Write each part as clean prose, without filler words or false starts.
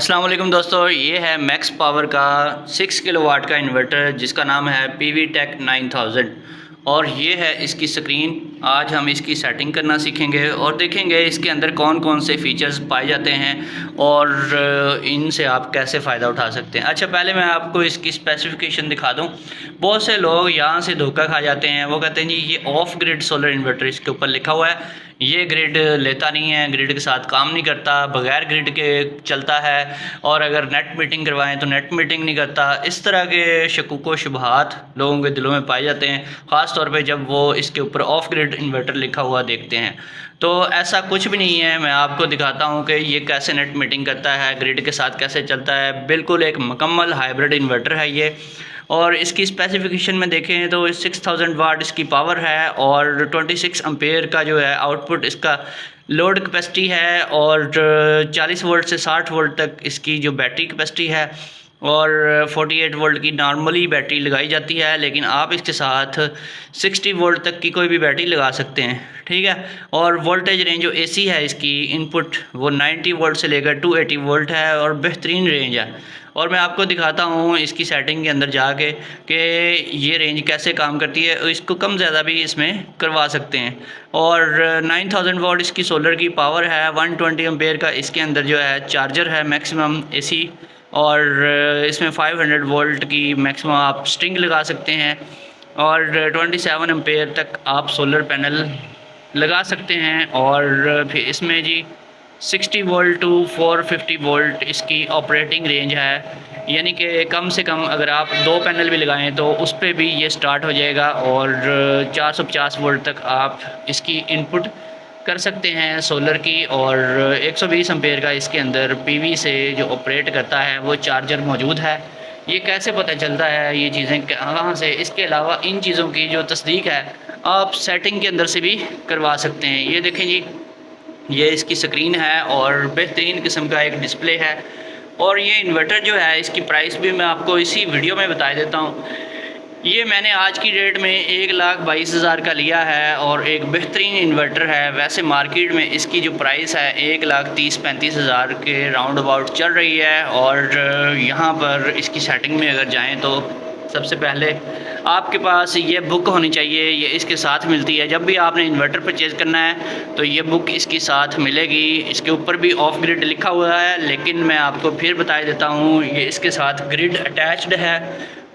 अस्सलाम वालेकुम दोस्तों, ये है मैक्स पावर का 6 किलोवाट का इन्वर्टर जिसका नाम है पीवी टेक 9000 और ये है इसकी स्क्रीन। आज हम इसकी सेटिंग करना सीखेंगे और देखेंगे इसके अंदर कौन कौन से फीचर्स पाए जाते हैं और इनसे आप कैसे फ़ायदा उठा सकते हैं। अच्छा, पहले मैं आपको इसकी स्पेसिफिकेशन दिखा दूं। बहुत से लोग यहाँ से धोखा खा जाते हैं, वो कहते हैं जी ये ऑफ ग्रिड सोलर इन्वर्टर इसके ऊपर लिखा हुआ है, ये ग्रिड लेता नहीं है, ग्रिड के साथ काम नहीं करता, बगैर ग्रिड के चलता है और अगर नेट मीटिंग करवाएं तो नेट मीटिंग नहीं करता। इस तरह के शकूक व शुबहात लोगों के दिलों में पाए जाते हैं, ख़ास तौर पे जब वो इसके ऊपर ऑफ ग्रिड इन्वर्टर लिखा हुआ देखते हैं। तो ऐसा कुछ भी नहीं है, मैं आपको दिखाता हूँ कि ये कैसे नेट मीटिंग करता है, ग्रिड के साथ कैसे चलता है। बिल्कुल एक मुकम्मल हाइब्रिड इन्वर्टर है ये। और इसकी स्पेसिफिकेशन में देखें तो 6000 वाट इसकी पावर है और 26 एम्पेयर का जो है आउटपुट इसका लोड कैपेसिटी है और 40 वोल्ट से 60 वोल्ट तक इसकी जो बैटरी कैपेसिटी है और 48 वोल्ट की नॉर्मली बैटरी लगाई जाती है, लेकिन आप इसके साथ 60 वोल्ट तक की कोई भी बैटरी लगा सकते हैं, ठीक है। और वोल्टेज रेंज जो एसी है इसकी इनपुट वो 90 वोल्ट से लेकर 280 वोल्ट है और बेहतरीन रेंज है। और मैं आपको दिखाता हूँ इसकी सेटिंग के अंदर जाके कि ये रेंज कैसे काम करती है। इसको कम ज़्यादा भी इसमें करवा सकते हैं। और 9000 वाट इसकी सोलर की पावर है, 120 एम्पेयर का इसके अंदर जो है चार्जर है मैक्सिमम एसी, और इसमें 500 वोल्ट की मैक्सिमम आप स्ट्रिंग लगा सकते हैं और 27 एम्पेयर तक आप सोलर पैनल लगा सकते हैं। और फिर इसमें जी 60 वोल्ट टू 450 वोल्ट इसकी ऑपरेटिंग रेंज है, यानी कि कम से कम अगर आप 2 पैनल भी लगाएं तो उस पर भी ये स्टार्ट हो जाएगा और 450 वोल्ट तक आप इसकी इनपुट कर सकते हैं सोलर की। और 120 एम्पेयर का इसके अंदर पीवी से जो ऑपरेट करता है वो चार्जर मौजूद है। ये कैसे पता चलता है ये चीज़ें कहाँ से? इसके अलावा इन चीज़ों की जो तस्दीक है आप सेटिंग के अंदर से भी करवा सकते हैं। ये देखें जी, ये इसकी स्क्रीन है और बेहतरीन किस्म का एक डिस्प्ले है। और ये इन्वर्टर जो है इसकी प्राइस भी मैं आपको इसी वीडियो में बता देता हूँ। ये मैंने आज की डेट में 1,22,000 का लिया है और एक बेहतरीन इन्वर्टर है। वैसे मार्केट में इसकी जो प्राइस है 1,30,35,000 के राउंड अबाउट चल रही है। और यहाँ पर इसकी सेटिंग में अगर जाएँ तो सबसे पहले आपके पास ये बुक होनी चाहिए, ये इसके साथ मिलती है। जब भी आपने इन्वर्टर परचेज़ करना है तो ये बुक इसके साथ मिलेगी। इसके ऊपर भी ऑफ ग्रिड लिखा हुआ है, लेकिन मैं आपको फिर बता देता हूँ ये इसके साथ ग्रिड अटैच्ड है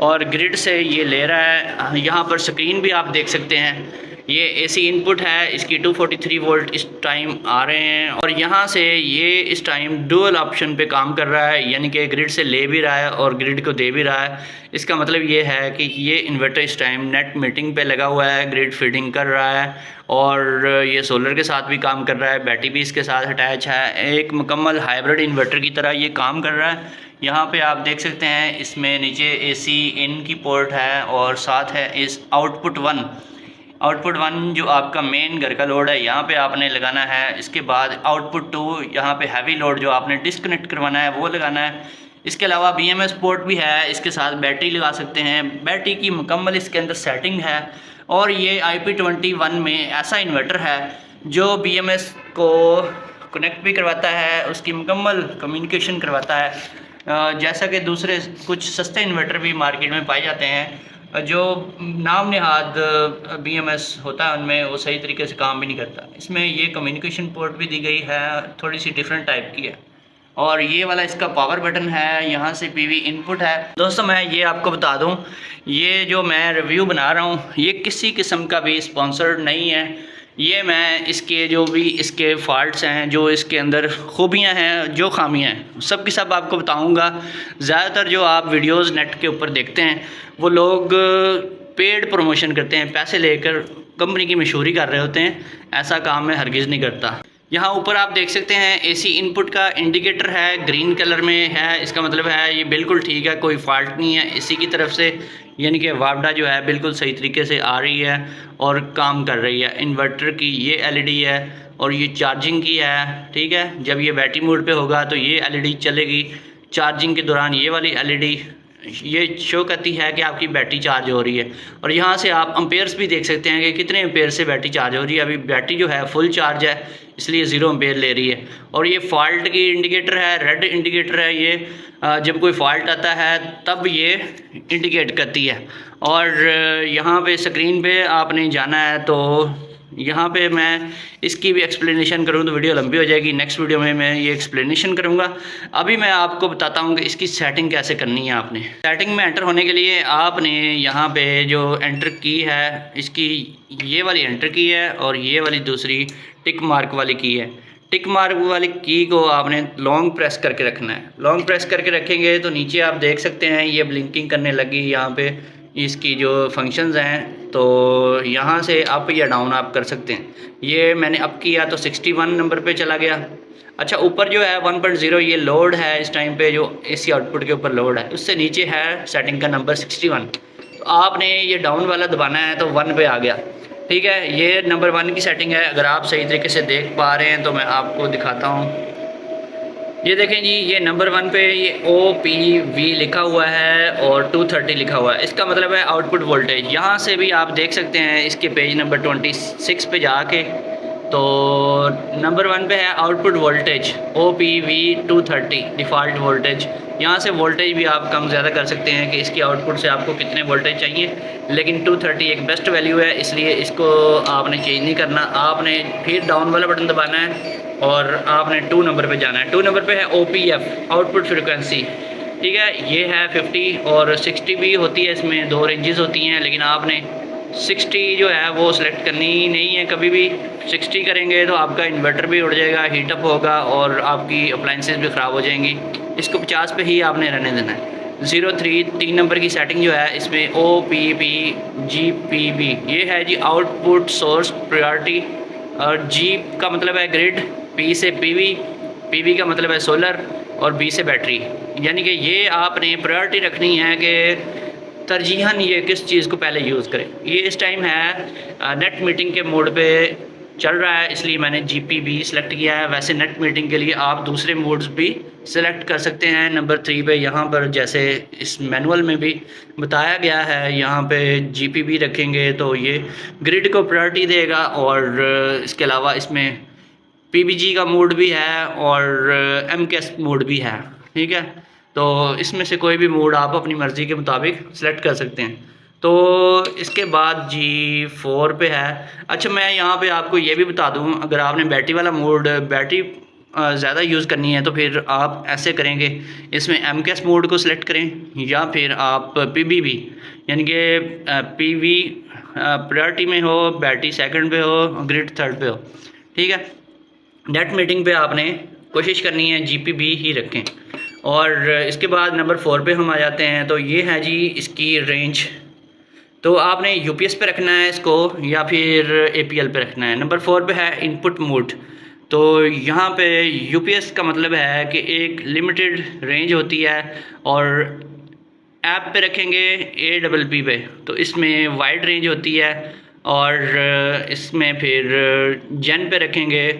और ग्रिड से ये ले रहा है। यहाँ पर स्क्रीन भी आप देख सकते हैं, ये एसी इनपुट है, इसकी 243 वोल्ट इस टाइम आ रहे हैं और यहाँ से ये इस टाइम डुअल ऑप्शन पे काम कर रहा है, यानी कि ग्रिड से ले भी रहा है और ग्रिड को दे भी रहा है। इसका मतलब ये है कि ये इन्वर्टर इस टाइम नेट मीटिंग पे लगा हुआ है, ग्रिड फीडिंग कर रहा है और ये सोलर के साथ भी काम कर रहा है, बैटरी भी इसके साथ अटैच है। एक मुकम्मल हाइब्रिड इन्वर्टर की तरह ये काम कर रहा है। यहाँ पे आप देख सकते हैं इसमें नीचे एसी इन की पोर्ट है और साथ है इस आउटपुट वन जो आपका मेन घर का लोड है यहाँ पे आपने लगाना है। इसके बाद आउटपुट 2 यहाँ पे हैवी लोड जो आपने डिस्कनेक्ट करवाना है वो लगाना है। इसके अलावा BMS पोर्ट भी है, इसके साथ बैटरी लगा सकते हैं। बैटरी की मुकम्मल इसके अंदर सेटिंग है और ये IP21 में ऐसा इन्वर्टर है जो BMS को कनेक्ट भी करवाता है, उसकी मुकम्मल कम्युनिकेशन करवाता है। जैसा कि दूसरे कुछ सस्ते इन्वर्टर भी मार्केट में पाए जाते हैं जो नाम नहाद BMS होता है, उनमें वो सही तरीके से काम भी नहीं करता। इसमें ये कम्युनिकेशन पोर्ट भी दी गई है, थोड़ी सी डिफरेंट टाइप की है। और ये वाला इसका पावर बटन है, यहाँ से PV इनपुट है। दोस्तों मैं ये आपको बता दूँ, ये जो मैं रिव्यू बना रहा हूँ ये किसी किस्म का भी स्पॉन्सर्ड नहीं है। ये मैं इसके जो भी इसके फॉल्ट्स हैं, जो इसके अंदर खूबियाँ हैं, जो खामियाँ हैं, सब की सब आपको बताऊंगा। ज़्यादातर जो आप वीडियोस नेट के ऊपर देखते हैं वो लोग पेड प्रमोशन करते हैं, पैसे लेकर कंपनी की मशहूरी कर रहे होते हैं। ऐसा काम मैं हरगिज़ नहीं करता। यहाँ ऊपर आप देख सकते हैं एसी इनपुट का इंडिकेटर है, ग्रीन कलर में है। इसका मतलब है ये बिल्कुल ठीक है, कोई फॉल्ट नहीं है एसी की तरफ से, यानी कि वापडा जो है बिल्कुल सही तरीके से आ रही है और काम कर रही है। इन्वर्टर की ये LED है और ये चार्जिंग की है, ठीक है। जब ये बैटरी मोड पे होगा तो ये LED चलेगी, चार्जिंग के दौरान ये वाली LED ये शो करती है कि आपकी बैटरी चार्ज हो रही है। और यहाँ से आप अम्पेयर्स भी देख सकते हैं कि कितने एम्पेयर से बैटरी चार्ज हो रही है। अभी बैटरी जो है फुल चार्ज है, इसलिए 0 एम्पेयर ले रही है। और ये फॉल्ट की इंडिकेटर है, रेड इंडिकेटर है ये। जब कोई फॉल्ट आता है तब ये इंडिकेट करती है। और यहाँ पे स्क्रीन पे आपने जाना है, तो यहाँ पे मैं इसकी भी एक्सप्लेनेशन करूँ तो वीडियो लंबी हो जाएगी। नेक्स्ट वीडियो में मैं ये एक्सप्लेनेशन करूँगा। अभी मैं आपको बताता हूँ कि इसकी सेटिंग कैसे करनी है। आपने सेटिंग में एंटर होने के लिए आपने यहाँ पे जो एंटर की है, इसकी ये वाली एंटर की है और ये वाली दूसरी टिक मार्क वाली की है। टिक मार्क वाली की को आपने लॉन्ग प्रेस करके रखना है। लॉन्ग प्रेस करके रखेंगे तो नीचे आप देख सकते हैं ये ब्लिंकिंग करने लगी। यहाँ पे इसकी जो फंक्शंस हैं, तो यहाँ से अप या डाउन आप कर सकते हैं। ये मैंने अप किया तो 61 नंबर पे चला गया। अच्छा, ऊपर जो है 1.0 ये लोड है इस टाइम पे, जो एसी आउटपुट के ऊपर लोड है। उससे नीचे है सेटिंग का नंबर 61। तो आपने ये डाउन वाला दबाना है तो 1 पे आ गया। ठीक है, ये नंबर 1 की सेटिंग है। अगर आप सही तरीके से देख पा रहे हैं तो मैं आपको दिखाता हूँ। ये देखें जी, ये नंबर 1 पे ये OPV लिखा हुआ है और 230 लिखा हुआ है। इसका मतलब है आउटपुट वोल्टेज। यहाँ से भी आप देख सकते हैं इसके पेज नंबर 26 पे जाके, तो नंबर 1 पे है output voltage OPV 230 default voltage. यहाँ से वोल्टेज भी आप कम ज़्यादा कर सकते हैं कि इसकी आउटपुट से आपको कितने वोल्टेज चाहिए, लेकिन 230 एक बेस्ट वैल्यू है, इसलिए इसको आपने चेंज नहीं करना। आपने फिर डाउन वाला बटन दबाना है और आपने 2 नंबर पे जाना है। 2 नंबर पे है OPF आउटपुट फ्रिक्वेंसी। ठीक है, ये है 50 और 60 भी होती है। इसमें 2 रेंजेस होती हैं, लेकिन आपने 60 जो है वो सिलेक्ट करनी नहीं है कभी भी। 60 करेंगे तो आपका इन्वर्टर भी उड़ जाएगा, हीटअप होगा और आपकी अप्लाइंसेस भी ख़राब हो जाएंगी। इसको 50 पे ही आपने रहने देना है। 3 नंबर की सेटिंग जो है इसमें OPPGPB ये है जी आउटपुट सोर्स प्रायोरिटी। और G का मतलब है ग्रिड, P से PV का मतलब है सोलर और B से बैटरी। यानी कि ये आपने प्रायोरिटी रखनी है कि तरजीहन ये किस चीज़ को पहले यूज़ करें। ये इस टाइम है नेट मीटिंग के मोड पे चल रहा है, इसलिए मैंने GPB सेलेक्ट किया है। वैसे नेट मीटिंग के लिए आप दूसरे मोड्स भी सेलेक्ट कर सकते हैं। नंबर 3 पे यहाँ पर जैसे इस मैनुअल में भी बताया गया है, यहाँ पे GPB रखेंगे तो ये ग्रिड को प्रायोरिटी देगा। और इसके अलावा इसमें PBG का मोड भी है और MCAS मोड भी है। ठीक है, तो इसमें से कोई भी मोड आप अपनी मर्ज़ी के मुताबिक सेलेक्ट कर सकते हैं। तो इसके बाद G4 पे है। अच्छा, मैं यहाँ पे आपको ये भी बता दूँ, अगर आपने बैटरी वाला मोड बैटरी ज़्यादा यूज़ करनी है तो फिर आप ऐसे करेंगे, इसमें MCAS मोड को सिलेक्ट करें या फिर आप PBB यानी कि PV प्रायोरिटी में हो, बैटरी सेकंड पे हो, ग्रिड थर्ड पे हो। ठीक है, नेट मीटिंग पे आपने कोशिश करनी है GPB ही रखें। और इसके बाद नंबर 4 पे हम आ जाते हैं। तो ये है जी इसकी रेंज। तो आपने UPS पे रखना है इसको या फिर APL पे रखना है। नंबर 4 पे है इनपुट मोड। तो यहाँ पे UPS का मतलब है कि एक लिमिटेड रेंज होती है, और ऐप पे रखेंगे APP पे तो इसमें वाइड रेंज होती है। और इसमें फिर जेन पे रखेंगे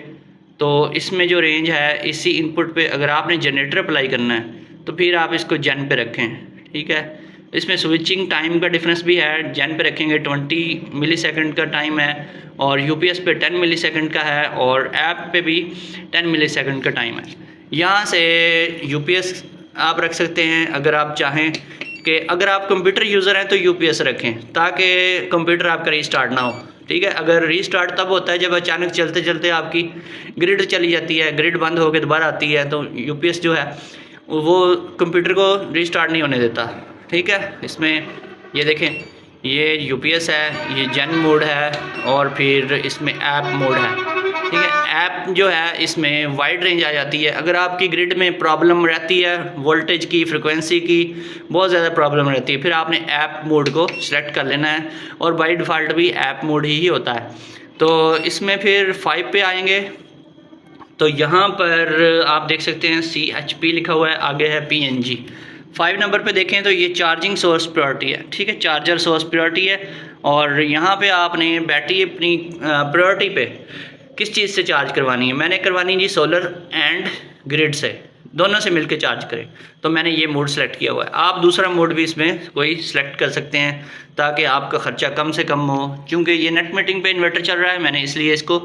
तो इसमें जो रेंज है इसी इनपुट पे अगर आपने जनरेटर अप्लाई करना है तो फिर आप इसको जेन पे रखें। ठीक है, इसमें स्विचिंग टाइम का डिफरेंस भी है। जेन पे रखेंगे 20 मिलीसेकंड का टाइम है और UPS पे 10 मिलीसेकंड का है और ऐप पे भी 10 मिलीसेकंड का टाइम है। यहाँ से UPS आप रख सकते हैं अगर आप चाहें कि अगर आप कंप्यूटर यूज़र हैं तो UPS रखें ताकि कंप्यूटर आपका रीस्टार्ट ना हो। ठीक है, अगर रीस्टार्ट तब होता है जब अचानक चलते चलते आपकी ग्रिड चली जाती है, ग्रिड बंद होकर दोबारा आती है, तो UPS जो है वो कंप्यूटर को रीस्टार्ट नहीं होने देता। ठीक है, इसमें ये देखें ये UPS है, ये जेन मोड है और फिर इसमें ऐप मोड है। ठीक है, ऐप जो है इसमें वाइड रेंज आ जाती है। अगर आपकी ग्रिड में प्रॉब्लम रहती है वोल्टेज की, फ्रिक्वेंसी की बहुत ज़्यादा प्रॉब्लम रहती है, फिर आपने ऐप मोड को सिलेक्ट कर लेना है और बाय डिफ़ॉल्ट भी ऐप मोड ही होता है। तो इसमें फिर 5 पे आएंगे तो यहाँ पर आप देख सकते हैं CHP लिखा हुआ है, आगे है PNG। 5 नंबर पे देखें तो ये चार्जिंग सोर्स प्रायोरिटी है। ठीक है, चार्जर सोर्स प्रायोरिटी है और यहाँ पे आपने बैटरी अपनी प्रायोरिटी पे किस चीज़ से चार्ज करवानी है। मैंने करवानी जी सोलर एंड ग्रिड से। दोनों से मिलके चार्ज करें। तो मैंने ये मोड सेलेक्ट किया हुआ है। आप दूसरा मोड भी इसमें कोई सिलेक्ट कर सकते हैं ताकि आपका ख़र्चा कम से कम हो। क्योंकि ये नेट मीटिंग पे इन्वर्टर चल रहा है, मैंने इसलिए इसको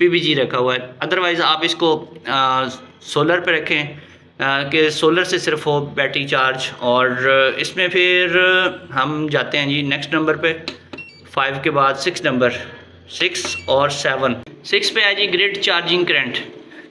PVG रखा हुआ है। अदरवाइज़ आप इसको सोलर पे रखें कि सोलर से सिर्फ हो बैटरी चार्ज। और इसमें फिर हम जाते हैं जी नेक्स्ट नंबर पे, 5 के बाद 6 नंबर, 6 और 7। 6 पे है जी ग्रिड चार्जिंग करंट।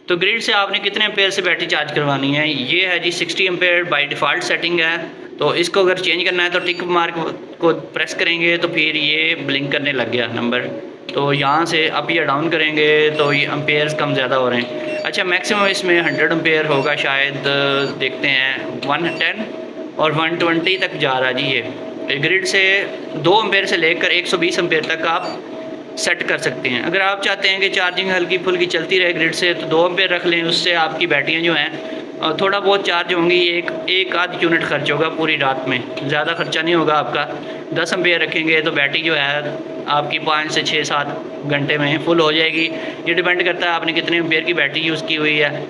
तो ग्रिड से आपने कितने एम्पेयर से बैटरी चार्ज करवानी है, ये है जी 60 एम्पेयर बाय डिफ़ॉल्ट सेटिंग है। तो इसको अगर चेंज करना है तो टिक मार्क को प्रेस करेंगे तो फिर ये ब्लिंक करने लग गया नंबर। तो यहाँ से अप या डाउन करेंगे तो ये एम्पेयर्स कम ज़्यादा हो रहे हैं। अच्छा, मैक्सिमम इसमें 100 एम्पेयर होगा शायद, देखते हैं 110 और 120 तक जा रहा जी। ये ग्रिड से 2 एम्पेयर से लेकर 120 एम्पेयर तक आप सेट कर सकते हैं। अगर आप चाहते हैं कि चार्जिंग हल्की फुल्की चलती रहे ग्रिड से तो 2 एम्पेयर रख लें। उससे आपकी बैटरियाँ जो हैं थोड़ा बहुत चार्ज होंगी, एक आध यूनिट खर्च होगा पूरी रात में, ज़्यादा खर्चा नहीं होगा आपका। 10 एम्पेयर रखेंगे तो बैटरी जो है आपकी 5 से 6-7 घंटे में फुल हो जाएगी। ये डिपेंड करता है आपने कितने एम्पेयर की बैटरी यूज़ की हुई है।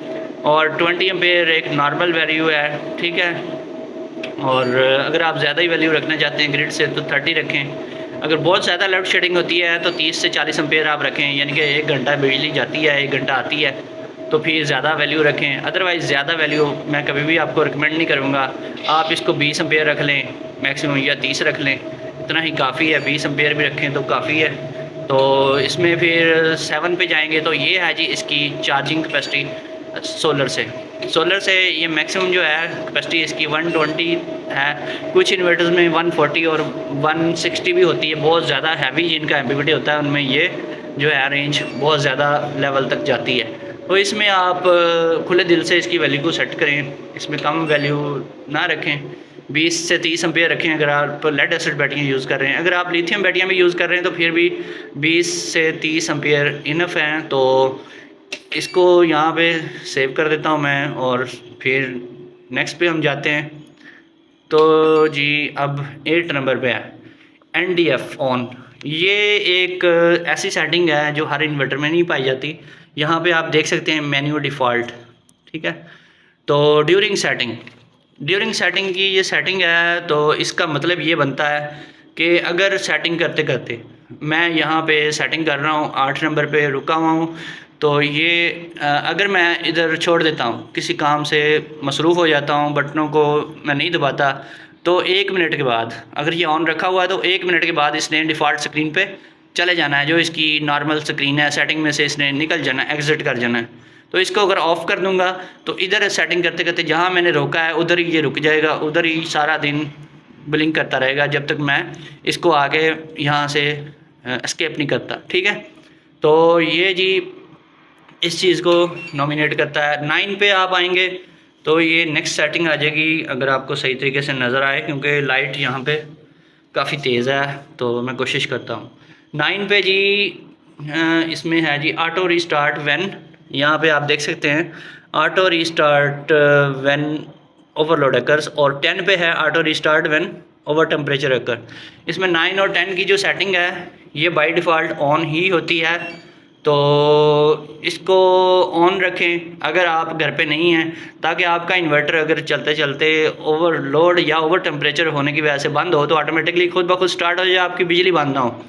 और 20 एम्पेयर एक नॉर्मल वैल्यू है, ठीक है। और अगर आप ज़्यादा ही वैल्यू रखना चाहते हैं ग्रिड से तो 30 रखें। अगर बहुत ज़्यादा लोड शेडिंग होती है तो 30 से 40 एम्पेयर आप रखें, यानी कि 1 घंटा बिजली जाती है, 1 घंटा आती है, तो फिर ज़्यादा वैल्यू रखें। अदरवाइज़ ज़्यादा वैल्यू मैं कभी भी आपको रिकमेंड नहीं करूँगा। आप इसको 20 एम्पेयर रख लें मैक्सिमम, या 30 रख लें, इतना ही काफ़ी है। 20 एम्पेयर भी रखें तो काफ़ी है। तो इसमें फिर 7 पे जाएंगे तो ये है जी इसकी चार्जिंग कैपेसिटी सोलर से ये मैक्सिमम जो है कैपेसिटी इसकी 120 है। कुछ इन्वर्टर्स में 140 और 160 भी होती है। बहुत ज़्यादा हैवी जिनका एम्पीवीटी होता है उनमें ये जो है रेंज बहुत ज़्यादा लेवल तक जाती है। तो इसमें आप खुले दिल से इसकी वैल्यू को सेट करें, इसमें कम वैल्यू ना रखें। 20 से 30 एम्पेयर रखें अगर आप लेड एसिड बैटरियाँ यूज़ कर रहे हैं। अगर आप लिथियम बैटरियाँ भी यूज़ कर रहे हैं तो फिर भी 20 से 30 एम्पेयर इनफ हैं। तो इसको यहाँ पे सेव कर देता हूँ मैं और फिर नेक्स्ट पे हम जाते हैं। तो जी अब 8 नंबर पे है NDF ऑन। ये एक ऐसी सेटिंग है जो हर इन्वर्टर में नहीं पाई जाती। यहाँ पे आप देख सकते हैं मेन्यू डिफ़ॉल्ट, ठीक है। तो ड्यूरिंग सेटिंग की ये सेटिंग है। तो इसका मतलब ये बनता है कि अगर सेटिंग करते करते मैं यहाँ पे सेटिंग कर रहा हूँ, 8 नंबर पे रुका हुआ हूँ, तो ये अगर मैं इधर छोड़ देता हूँ, किसी काम से मसरूफ़ हो जाता हूँ, बटनों को मैं नहीं दबाता, तो 1 मिनट के बाद, अगर ये ऑन रखा हुआ है तो 1 मिनट के बाद इसने डिफ़ॉल्ट स्क्रीन पे चले जाना है। जो इसकी नॉर्मल स्क्रीन है सेटिंग में से इसने निकल जाना है, एग्ज़िट कर जाना है। तो इसको अगर ऑफ़ कर दूंगा तो इधर सेटिंग करते करते जहाँ मैंने रोका है उधर ही ये रुक जाएगा, उधर ही सारा दिन ब्लिंक करता रहेगा जब तक मैं इसको आगे यहाँ से एस्केप नहीं करता, ठीक है। तो ये जी इस चीज़ को नॉमिनेट करता है। 9 पे आप आएंगे तो ये नेक्स्ट सेटिंग आ जाएगी, अगर आपको सही तरीके से नज़र आए, क्योंकि लाइट यहाँ पे काफ़ी तेज़ है तो मैं कोशिश करता हूँ। 9 पे जी इसमें है जी ऑटो रीस्टार्ट व्हेन, यहाँ पे आप देख सकते हैं auto restart when overload occurs. और 10 पे है auto restart when over temperature occur. इसमें 9 और 10 की जो सेटिंग है ये बाय डिफ़ॉल्ट ऑन ही होती है। तो इसको ऑन रखें अगर आप घर पे नहीं हैं, ताकि आपका इन्वर्टर अगर चलते चलते ओवरलोड या ओवर टेम्परेचर होने की वजह से बंद हो तो ऑटोमेटिकली खुद ब खुद स्टार्ट हो जाए, आपकी बिजली बंद ना हो।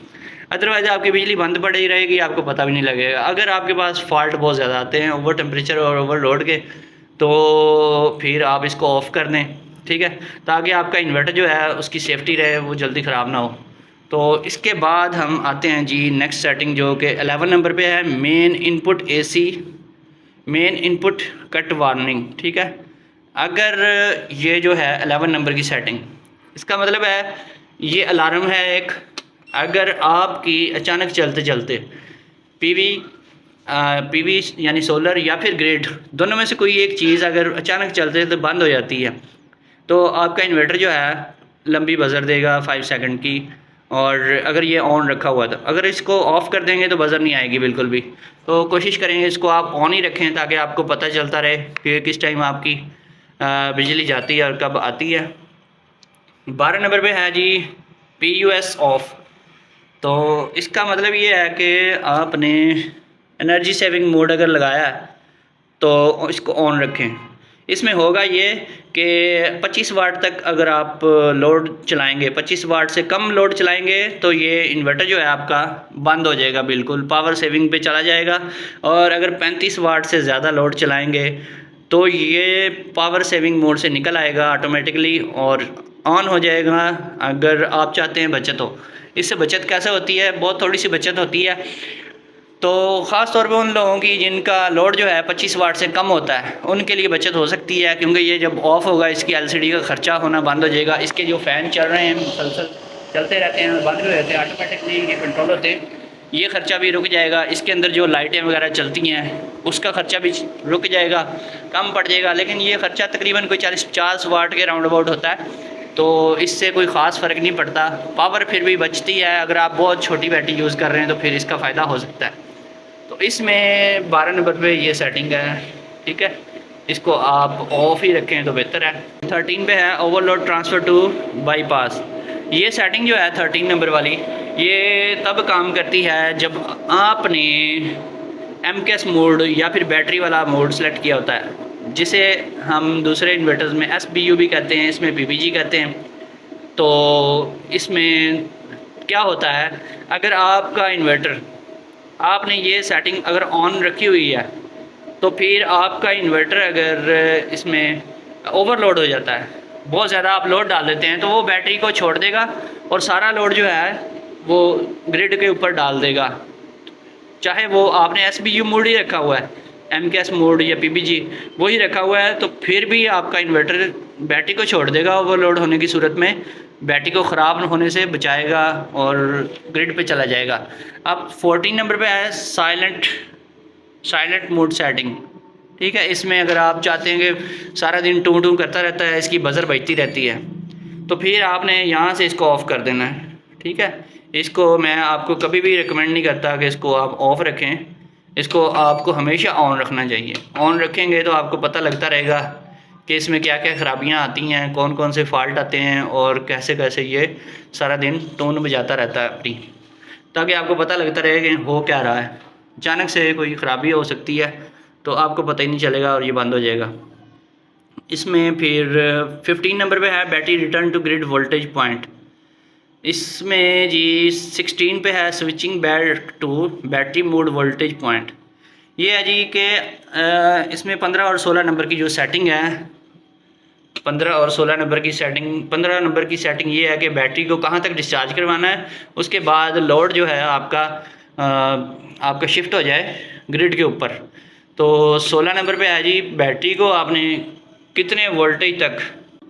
अदरवाइज़ आपकी बिजली बंद पड़ी रहेगी, आपको पता भी नहीं लगेगा। अगर आपके पास फॉल्ट बहुत ज़्यादा आते हैं ओवर टेम्परेचर और ओवरलोड के, तो फिर आप इसको ऑफ़ कर दें, ठीक है, ताकि आपका इन्वर्टर जो है उसकी सेफ्टी रहे, वो जल्दी ख़राब ना हो। तो इसके बाद हम आते हैं जी नेक्स्ट सेटिंग जो कि 11 नंबर पे है, main input AC main input cut warning, ठीक है। अगर ये जो है 11 नंबर की सेटिंग, इसका मतलब है ये अलार्म है एक। अगर आपकी अचानक चलते चलते PV यानी सोलर या फिर ग्रिड, दोनों में से कोई एक चीज़ अगर अचानक चलते चलते बंद हो जाती है तो आपका इन्वर्टर जो है लंबी बजर देगा 5 सेकंड की। और अगर ये ऑन रखा हुआ था, अगर इसको ऑफ़ कर देंगे तो बजर नहीं आएगी बिल्कुल भी। तो कोशिश करेंगे इसको आप ऑन ही रखें ताकि आपको पता चलता रहे कि किस टाइम आपकी बिजली जाती है और कब आती है। 12 नंबर पे है जी PUS ऑफ। तो इसका मतलब ये है कि आपने एनर्जी सेविंग मोड अगर लगाया है तो इसको ऑन रखें। इसमें होगा ये कि 25 वाट तक अगर आप लोड चलाएंगे, 25 वाट से कम लोड चलाएंगे तो ये इन्वर्टर जो है आपका बंद हो जाएगा, बिल्कुल पावर सेविंग पे चला जाएगा। और अगर 35 वाट से ज़्यादा लोड चलाएंगे तो ये पावर सेविंग मोड से निकल आएगा ऑटोमेटिकली और ऑन हो जाएगा। अगर आप चाहते हैं बचत हो, इससे बचत कैसे होती है, बहुत थोड़ी सी बचत होती है। तो ख़ास तौर पे उन लोगों की जिनका लोड जो है 25 वाट से कम होता है उनके लिए बचत हो सकती है, क्योंकि ये जब ऑफ़ होगा इसकी एलसीडी का ख़र्चा होना बंद हो जाएगा। इसके जो फ़ैन चल रहे हैं मुसलसल चलते रहते हैं, बंद भी रहते हैं, ऑटोमेटिकली ये कंट्रोल होते हैं, ये ख़र्चा भी रुक जाएगा। इसके अंदर जो लाइटें वगैरह चलती हैं उसका ख़र्चा भी रुक जाएगा, कम पड़ जाएगा। लेकिन ये ख़र्चा तकरीबन कोई 40-50 वाट के राउंड अबाउट होता है, तो इससे कोई ख़ास फ़र्क नहीं पड़ता। पावर फिर भी बचती है। अगर आप बहुत छोटी बैटरी यूज़ कर रहे हैं तो फिर इसका फ़ायदा हो सकता है। तो इसमें 12 नंबर पे ये सेटिंग है, ठीक है। इसको आप ऑफ ही रखें तो बेहतर है। 13 पे है ओवरलोड ट्रांसफ़र टू बाईपास। ये सेटिंग जो है 13 नंबर वाली, ये तब काम करती है जब आपने MKS मोड या फिर बैटरी वाला मोड सेलेक्ट किया होता है, जिसे हम दूसरे इन्वर्टर्स में SBU भी कहते हैं, इसमें PPG कहते हैं। तो इसमें क्या होता है, अगर आपका इन्वर्टर आपने ये सेटिंग अगर ऑन रखी हुई है तो फिर आपका इन्वर्टर अगर इसमें ओवरलोड हो जाता है, बहुत ज़्यादा आप लोड डाल देते हैं, तो वो बैटरी को छोड़ देगा और सारा लोड जो है वो ग्रिड के ऊपर डाल देगा। चाहे वो आपने SBU मोड ही रखा हुआ है, MKS मोड या PPG वही रखा हुआ है, तो फिर भी आपका इन्वर्टर बैटरी को छोड़ देगा ओवरलोड होने की सूरत में, बैटरी को ख़राब होने से बचाएगा और ग्रिड पे चला जाएगा। अब 14 नंबर पे है साइलेंट मोड सेटिंग, ठीक है। इसमें अगर आप चाहते हैं कि सारा दिन टू टू करता रहता है, इसकी बजर बजती रहती है, तो फिर आपने यहाँ से इसको ऑफ़ कर देना है, ठीक है। इसको मैं आपको कभी भी रिकमेंड नहीं करता कि इसको आप ऑफ़ रखें, इसको आपको हमेशा ऑन रखना चाहिए। ऑन रखेंगे तो आपको पता लगता रहेगा कि इसमें क्या क्या ख़राबियाँ आती हैं, कौन कौन से फ़ाल्ट आते हैं और कैसे कैसे ये सारा दिन टोन बजाता रहता है अपनी, ताकि आपको पता लगता रहे कि हो क्या रहा है। अचानक से कोई ख़राबी हो सकती है तो आपको पता ही नहीं चलेगा और ये बंद हो जाएगा। इसमें फिर 15 नंबर पे है battery return to grid voltage point. इसमें जी 16 पे है switching back to battery mode voltage point. ये है जी कि इसमें 15 और 16 नंबर की जो सेटिंग है, 15 और 16 नंबर की सेटिंग, 15 नंबर की सेटिंग ये है कि बैटरी को कहाँ तक डिस्चार्ज करवाना है, उसके बाद लोड जो है आपका शिफ्ट हो जाए ग्रिड के ऊपर। तो 16 नंबर पे है जी बैटरी को आपने कितने वोल्टेज तक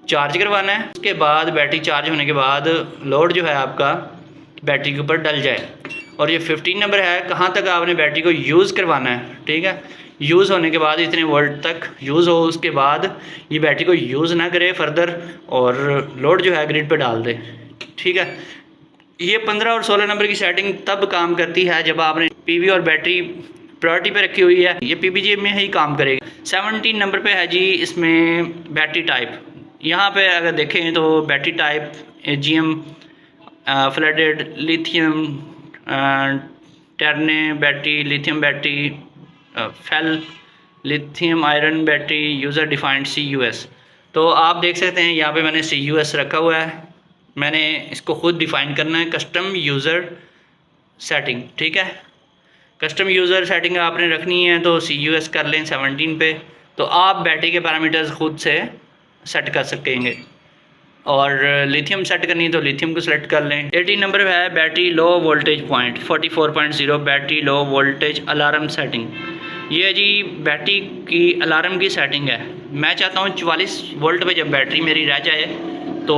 चार्ज करवाना है, उसके बाद बैटरी चार्ज होने के बाद लोड जो है आपका बैटरी के ऊपर डल जाए। और ये 15 नंबर है कहाँ तक आपने बैटरी को यूज़ करवाना है, ठीक है। यूज़ होने के बाद इतने वोल्ट तक यूज़ हो, उसके बाद ये बैटरी को यूज़ ना करे फर्दर और लोड जो है ग्रिड पे डाल दे, ठीक है। ये 15 और 16 नंबर की सेटिंग तब काम करती है जब आपने PV और बैटरी प्रायोरिटी पे रखी हुई है, ये PPG में ही काम करेगा। 17 नंबर पे है जी इसमें बैटरी टाइप। यहाँ पे अगर देखें तो battery type AGM, flooded, lithium, ternary battery, lithium battery, फेल, lithium iron battery, user defined CUS। तो आप देख सकते हैं यहाँ पे मैंने CUS रखा हुआ है, मैंने इसको ख़ुद डिफ़ाइन करना है, कस्टम यूज़र सेटिंग, ठीक है। कस्टम यूज़र सेटिंग आपने रखनी है तो CUS कर लें 17 पे, तो आप बैटरी के पैरामीटर्स ख़ुद से सेट कर सकेंगे। और लिथियम सेट करनी है तो लिथियम को सेलेक्ट कर लें। 18 नंबर है battery low voltage point 44.0 battery low voltage alarm setting. ये जी बैटरी की अलार्म की सेटिंग है। मैं चाहता हूँ 44 वोल्ट पे जब बैटरी मेरी रह जाए तो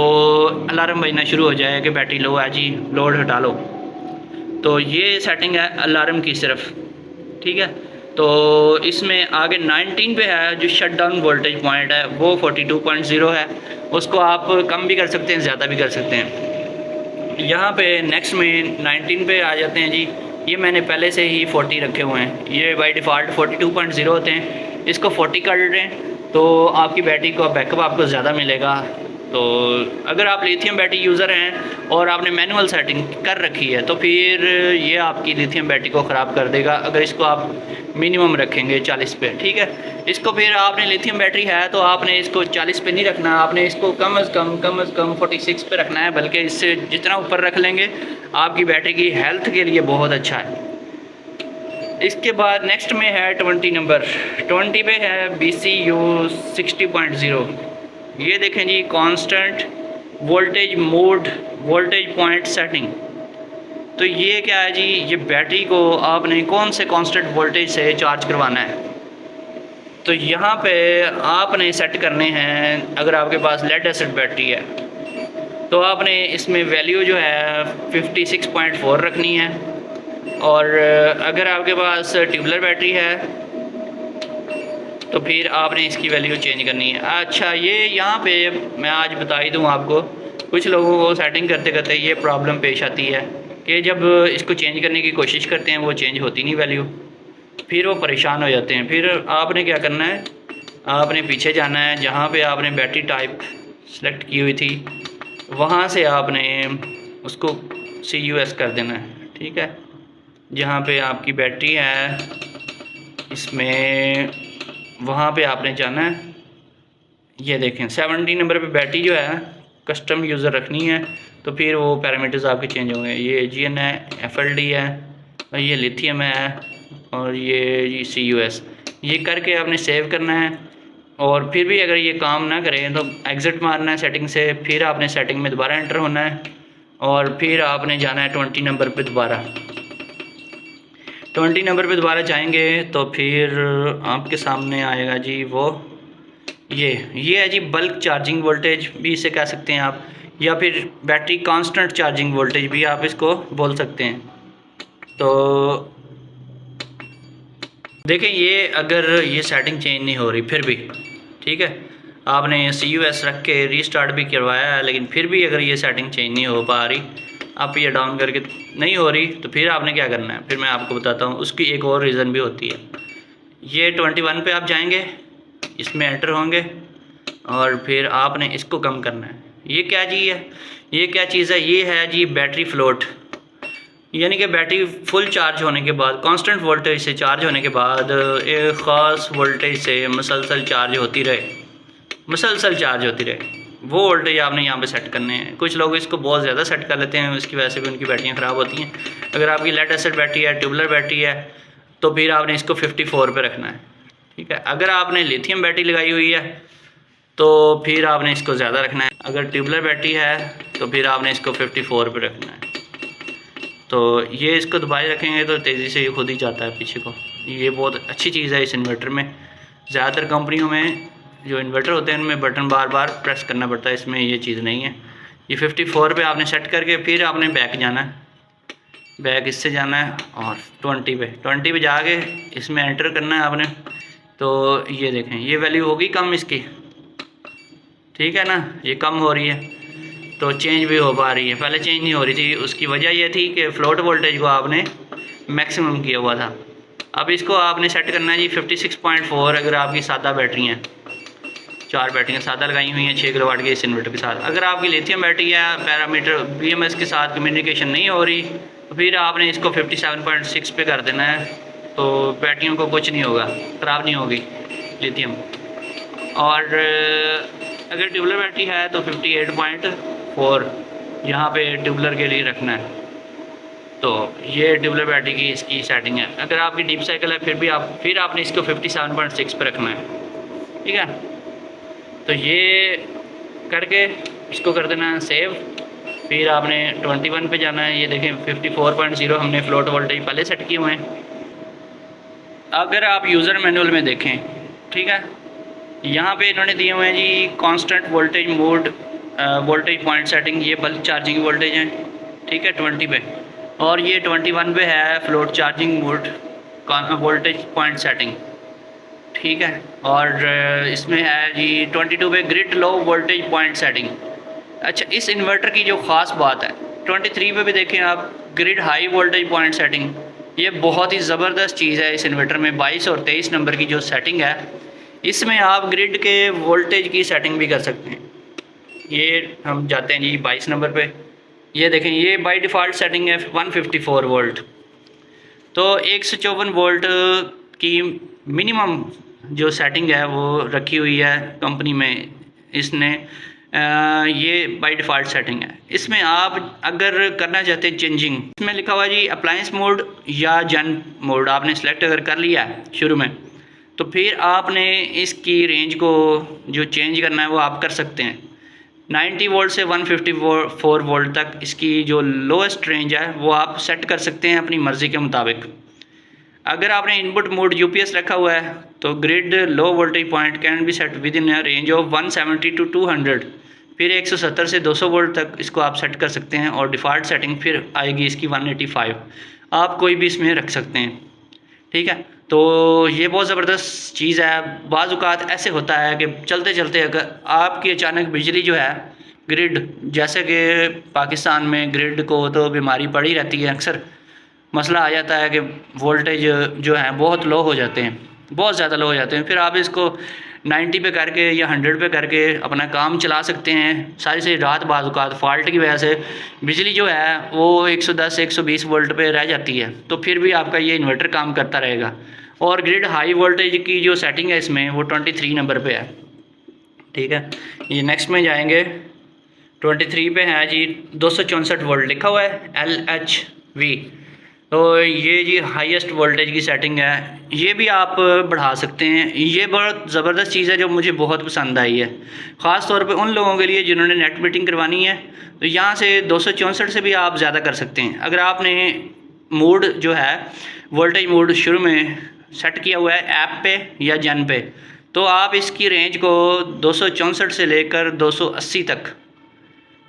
अलार्म बजना शुरू हो जाए कि बैटरी लो है जी, लोड हटा लो। तो ये सेटिंग है अलार्म की सिर्फ, ठीक है। तो इसमें आगे 19 पे है जो शट डाउन वोल्टेज पॉइंट है वो 42.0 है, उसको आप कम भी कर सकते हैं, ज़्यादा भी कर सकते हैं। यहाँ पे नेक्स्ट में 19 पे आ जाते हैं जी, ये मैंने पहले से ही 40 रखे हुए हैं, ये बाय डिफ़ॉल्ट 42.0 होते हैं, इसको 40 कर लें तो आपकी बैटरी का बैकअप आपको ज़्यादा मिलेगा तो अगर आप लिथियम बैटरी यूज़र हैं और आपने मैनुअल सेटिंग कर रखी है तो फिर ये आपकी लिथियम बैटरी को ख़राब कर देगा अगर इसको आप मिनिमम रखेंगे 40 पे। ठीक है, इसको फिर आपने लिथियम बैटरी है तो आपने इसको 40 पे नहीं रखना, आपने इसको कम अज़ कम 46 पे रखना है, बल्कि इससे जितना ऊपर रख लेंगे आपकी बैटरी की हेल्थ के लिए बहुत अच्छा है। इसके बाद नेक्स्ट में है 20 नंबर। 20 पे है BCU 60.0। ये देखें जी, constant voltage mode voltage point setting. तो ये क्या है जी, ये बैटरी को आपने कौन से कांस्टेंट वोल्टेज से चार्ज करवाना है। तो यहाँ पे आपने सेट करने हैं, अगर आपके पास लेड एसिड बैटरी है तो आपने इसमें वैल्यू जो है 56.4 रखनी है, और अगर आपके पास ट्यूबलर बैटरी है तो फिर आपने इसकी वैल्यू चेंज करनी है। अच्छा, ये यहाँ पे मैं आज बता ही दूँ आपको, कुछ लोगों को सेटिंग करते करते ये प्रॉब्लम पेश आती है कि जब इसको चेंज करने की कोशिश करते हैं वो चेंज होती नहीं वैल्यू, फिर वो परेशान हो जाते हैं। फिर आपने क्या करना है, आपने पीछे जाना है, जहाँ पे आपने बैटरी टाइप सेलेक्ट की हुई थी वहाँ से आपने उसको CUS कर देना है। ठीक है, जहाँ पे आपकी बैटरी है इसमें वहाँ पे आपने जाना है। ये देखें 70 नंबर पे बैटरी जो है कस्टम यूज़र रखनी है, तो फिर वो पैरामीटर्स आपके चेंज होंगे। ये GN है, FLD है, और ये लिथियम है, और ये CUS। ये करके आपने सेव करना है, और फिर भी अगर ये काम ना करें तो एग्ज़िट मारना है सेटिंग से, फिर आपने सेटिंग में दोबारा एंटर होना है, और फिर आपने जाना है 20 नंबर पे दोबारा। 20 नंबर पे दोबारा जाएंगे तो फिर आपके सामने आएगा जी वो ये है जी बल्क चार्जिंग वोल्टेज भी इसे कह सकते हैं आप, या फिर बैटरी कांस्टेंट चार्जिंग वोल्टेज भी आप इसको बोल सकते हैं। तो देखें, ये अगर ये सेटिंग चेंज नहीं हो रही फिर भी, ठीक है, आपने CUS रख के रीस्टार्ट भी करवाया है लेकिन फिर भी अगर ये सेटिंग चेंज नहीं हो पा रही, आप ये डाउन करके नहीं हो रही, तो फिर आपने क्या करना है, फिर मैं आपको बताता हूँ। उसकी एक और रीज़न भी होती है। ये 21 पे आप जाएंगे, इसमें एंटर होंगे, और फिर आपने इसको कम करना है। ये क्या जी है, ये क्या चीज़ है, ये है जी बैटरी फ्लोट, यानी कि बैटरी फुल चार्ज होने के बाद, कांस्टेंट वोल्टेज से चार्ज होने के बाद एक ख़ास वोल्टेज से मुसलसल चार्ज होती रहे, वो वोल्टेज आपने यहाँ पे सेट करने हैं। कुछ लोग इसको बहुत ज़्यादा सेट कर लेते हैं, उसकी वजह से भी उनकी बैटरियाँ ख़राब होती हैं। अगर आपकी लेड एसिड बैटरी है, ट्यूबलर बैटरी है, तो फिर आपने इसको 54 पे रखना है। ठीक है, अगर आपने लिथियम बैटरी लगाई हुई है तो फिर आपने इसको ज़्यादा रखना है, अगर ट्यूबलर बैटरी है तो फिर आपने इसको 54 पे रखना है। तो ये इसको दबाए रखेंगे तो तेज़ी से ये खुद ही जाता है पीछे को। ये बहुत अच्छी चीज़ है इस इन्वर्टर में। ज़्यादातर कंपनियों में जो इन्वर्टर होते हैं उनमें बटन बार बार प्रेस करना पड़ता है, इसमें ये चीज़ नहीं है। ये 54 पे आपने सेट करके फिर आपने बैक जाना है, बैक इससे जाना है, और 20 पे जाके इसमें एंटर करना है आपने। तो ये देखें, ये वैल्यू होगी कम इसकी, ठीक है ना, ये कम हो रही है, तो चेंज भी हो पा रही है। पहले चेंज नहीं हो रही थी, उसकी वजह ये थी कि फ्लोट वोल्टेज को आपने मैक्सिमम किया हुआ था। अब इसको आपने सेट करना है जी 56.4। अगर आपकी सादा बैटरी हैं, 4 बैटरियाँ सादा लगाई हुई हैं 6 किलोवाट के इस इन्वर्टर के साथ। अगर आपकी लिथियम बैटरी है, पैरामीटर BMS के साथ कम्युनिकेशन नहीं हो रही, तो फिर आपने इसको 57.6 पे कर देना है, तो बैटरियों को कुछ नहीं होगा, ख़राब नहीं होगी लिथियम। और अगर ट्यूबलर बैटरी है तो 58.4 यहाँ पे ट्यूबलर के लिए रखना है। तो ये ट्यूबलर बैटरी की इसकी सेटिंग है। अगर आपकी डीप साइकिल है फिर आपने इसको 57.6 पे रखना है, ठीक है। तो ये करके इसको कर देना है सेव। फिर आपने 21 पे जाना है। ये देखें 54.0 हमने फ्लोट वोल्टेज पहले सेट किए हुए हैं। अगर आप यूज़र मैनुअल में देखें, ठीक है, यहाँ पे इन्होंने दिए हुए हैं जी constant voltage mode voltage point setting, ये बल्क चार्जिंग वोल्टेज है, ठीक है 20 पे, और ये 21 पे है float charging mode voltage point setting, ठीक है। और इसमें है जी 22 पे grid low voltage point setting. अच्छा, इस इन्वर्टर की जो ख़ास बात है 23 पे भी देखें आप, grid high voltage point setting. ये बहुत ही ज़बरदस्त चीज़ है इस इन्वर्टर में। 22 और 23 नंबर की जो सेटिंग है, इसमें आप ग्रिड के वोल्टेज की सेटिंग भी कर सकते हैं। ये हम जाते हैं जी 22 नंबर पे। ये देखें, ये बाय डिफ़ॉल्ट सेटिंग है 154 वोल्ट। तो 154 वोल्ट की मिनिमम जो सेटिंग है वो रखी हुई है कंपनी में इसने। ये बाय डिफ़ॉल्ट सेटिंग है। इसमें आप अगर करना चाहते हैं चेंजिंग, इसमें लिखा हुआ जी अप्लायंस मोड या जन मोड, आपने सेलेक्ट अगर कर लिया है शुरू में, तो फिर आपने इसकी रेंज को जो चेंज करना है वो आप कर सकते हैं। 90 वोल्ट से 154 वोल्ट तक इसकी जो लोएस्ट रेंज है वो आप सेट कर सकते हैं अपनी मर्ज़ी के मुताबिक। अगर आपने इनपुट मोड यूपीएस रखा हुआ है तो grid low voltage point can be set within range of 170 to 200। फिर 170 से 200 वोल्ट तक इसको आप सेट कर सकते हैं और डिफ़ॉल्ट सेटिंग फिर आएगी इसकी 185। आप कोई भी इसमें रख सकते हैं, ठीक है। तो ये बहुत ज़बरदस्त चीज़ है। बाज़ औक़ात ऐसे होता है कि चलते चलते अगर आपकी अचानक बिजली जो है ग्रिड, जैसे कि पाकिस्तान में ग्रिड को तो बीमारी पड़ी रहती है, अक्सर मसला आ जाता है कि वोल्टेज जो है बहुत लो हो जाते हैं, बहुत ज़्यादा लो हो जाते हैं। फिर आप इसको 90 पे करके या 100 पे करके अपना काम चला सकते हैं। सारी रात बाज़ औक़ात फॉल्ट की वजह से बिजली जो है वो 110-120 वोल्ट पे रह जाती है, तो फिर भी आपका ये इन्वर्टर काम करता रहेगा। और ग्रिड हाई वोल्टेज की जो सेटिंग है इसमें वो 23 नंबर पे है, ठीक है। ये नेक्स्ट में जाएंगे, 23 पे है जी 264 वोल्ट लिखा हुआ है LHV। तो ये जी हाईएस्ट वोल्टेज की सेटिंग है। ये भी आप बढ़ा सकते हैं। ये बहुत ज़बरदस्त चीज़ है जो मुझे बहुत पसंद आई है, ख़ास तौर पे उन लोगों के लिए जिन्होंने नेट मीटिंग करवानी है। तो यहाँ से 264 से भी आप ज़्यादा कर सकते हैं। अगर आपने मोड जो है वोल्टेज मोड शुरू में सेट किया हुआ है ऐप पे या जन पे, तो आप इसकी रेंज को 264 से लेकर 280 तक,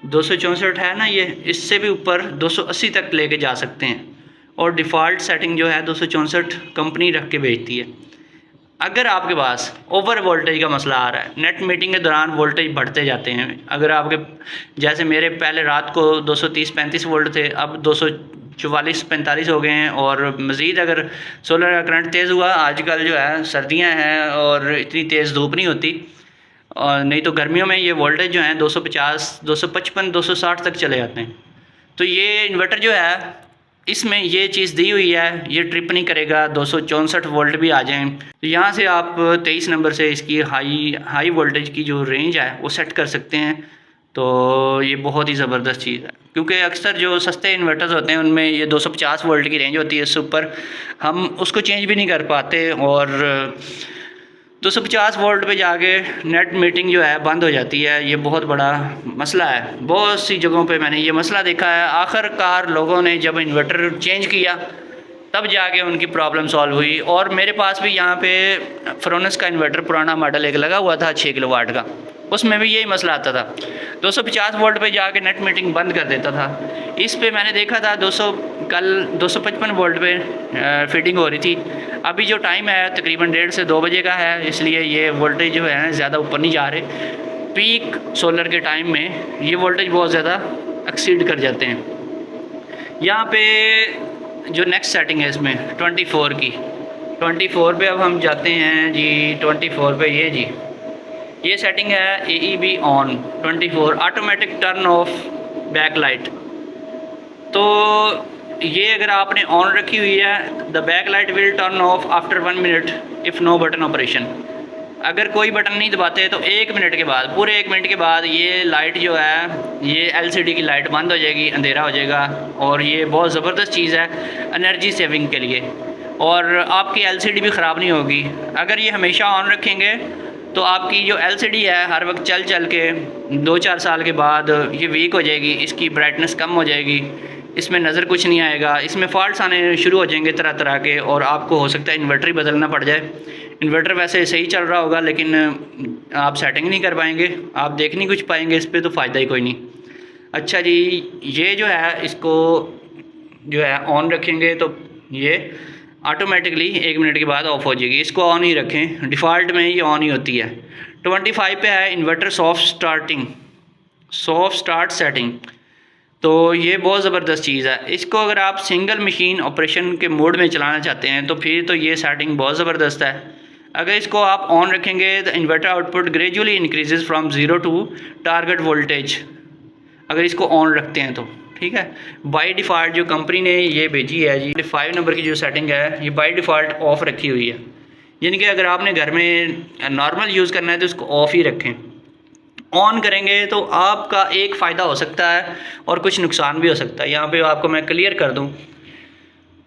264 है ना ये, इससे भी ऊपर 280 तक लेके जा सकते हैं। और डिफ़ॉल्ट सेटिंग जो है 264 कंपनी रख के भेजती है। अगर आपके पास ओवर वोल्टेज का मसला आ रहा है, नेट मीटिंग के दौरान वोल्टेज बढ़ते जाते हैं, अगर आपके जैसे मेरे पहले रात को 230-35 वोल्ट थे, अब 244-45 हो गए हैं, और मज़ीद अगर सोलर का करंट तेज़ हुआ, आजकल जो है सर्दियां हैं और इतनी तेज़ धूप नहीं होती, और नहीं तो गर्मियों में ये वोल्टेज जो है 250, 255, 260 तक चले जाते हैं। तो ये इन्वर्टर जो है इसमें ये चीज़ दी हुई है, ये ट्रिप नहीं करेगा, 264 वोल्ट भी आ जाएं। तो यहाँ से आप 23 नंबर से इसकी हाई वोल्टेज की जो रेंज है वो सेट कर सकते हैं। तो ये बहुत ही ज़बरदस्त चीज़ है, क्योंकि अक्सर जो सस्ते इन्वर्टर्स होते हैं उनमें ये 250 वोल्ट की रेंज होती है, इससे ऊपर हम उसको चेंज भी नहीं कर पाते, और 250 वोल्ट पे जाके नेट मीटिंग जो है बंद हो जाती है। ये बहुत बड़ा मसला है, बहुत सी जगहों पे मैंने ये मसला देखा है। आखिरकार लोगों ने जब इन्वर्टर चेंज किया तब जाके उनकी प्रॉब्लम सॉल्व हुई। और मेरे पास भी यहाँ पे फ्रोनस का इन्वर्टर पुराना मॉडल एक लगा हुआ था 6 किलोवाट का, उसमें भी यही मसला आता था, 250 वोल्ट पे जाके नेट मीटिंग बंद कर देता था। इस पे मैंने देखा था 255 वोल्ट पे फीडिंग हो रही थी। अभी जो टाइम है तकरीबन 1:30 से 2 बजे का है, इसलिए ये वोल्टेज जो है ज़्यादा ऊपर नहीं जा रहे। पीक सोलर के टाइम में ये वोल्टेज बहुत ज़्यादा एक्सीड कर जाते हैं। यहाँ पे जो नेक्स्ट सेटिंग है इसमें 24 की, 24 पे अब हम जाते हैं जी। 24 पे ये सेटिंग है AEB on 24 automatic turn off backlight. तो ये अगर आपने ऑन रखी हुई है, the backlight will turn off after 1 minute if no button operation. अगर कोई बटन नहीं दबाते तो 1 मिनट के बाद, पूरे 1 मिनट के बाद ये लाइट जो है, ये LCD की लाइट बंद हो जाएगी, अंधेरा हो जाएगा। और ये बहुत ज़बरदस्त चीज़ है एनर्जी सेविंग के लिए, और आपकी LCD भी ख़राब नहीं होगी। अगर ये हमेशा ऑन रखेंगे तो आपकी जो LCD है हर वक्त चल चल के 2-4 साल के बाद ये वीक हो जाएगी, इसकी ब्राइटनेस कम हो जाएगी, इसमें नज़र कुछ नहीं आएगा, इसमें फॉल्ट्स आने शुरू हो जाएंगे तरह तरह के, और आपको हो सकता है इन्वर्टर ही बदलना पड़ जाए। इन्वर्टर वैसे सही चल रहा होगा लेकिन आप सेटिंग नहीं कर पाएंगे, आप देख नहीं कुछ पाएंगे इस पर, तो फ़ायदा ही कोई नहीं। अच्छा जी, ये जो है इसको जो है ऑन रखेंगे तो ये ऑटोमेटिकली 1 मिनट के बाद ऑफ हो जाएगी। इसको ऑन ही रखें, डिफ़ॉल्ट में ये ऑन ही होती है। 25 पे है इन्वर्टर सॉफ्ट स्टार्ट सेटिंग। तो ये बहुत ज़बरदस्त चीज़ है। इसको अगर आप सिंगल मशीन ऑपरेशन के मोड में चलाना चाहते हैं तो फिर तो ये सेटिंग बहुत ज़बरदस्त है। अगर इसको आप ऑन रखेंगे तो inverter output gradually increases from 0 to target voltage, अगर इसको ऑन रखते हैं तो ठीक है। बाय डिफ़ॉल्ट जो कंपनी ने ये भेजी है जी 5 नंबर की जो सेटिंग है ये बाय डिफ़ॉल्ट ऑफ़ रखी हुई है, यानी कि अगर आपने घर में नॉर्मल यूज़ करना है तो इसको ऑफ़ ही रखें। ऑन करेंगे तो आपका एक फ़ायदा हो सकता है और कुछ नुकसान भी हो सकता है। यहाँ पे आपको मैं क्लियर कर दूँ।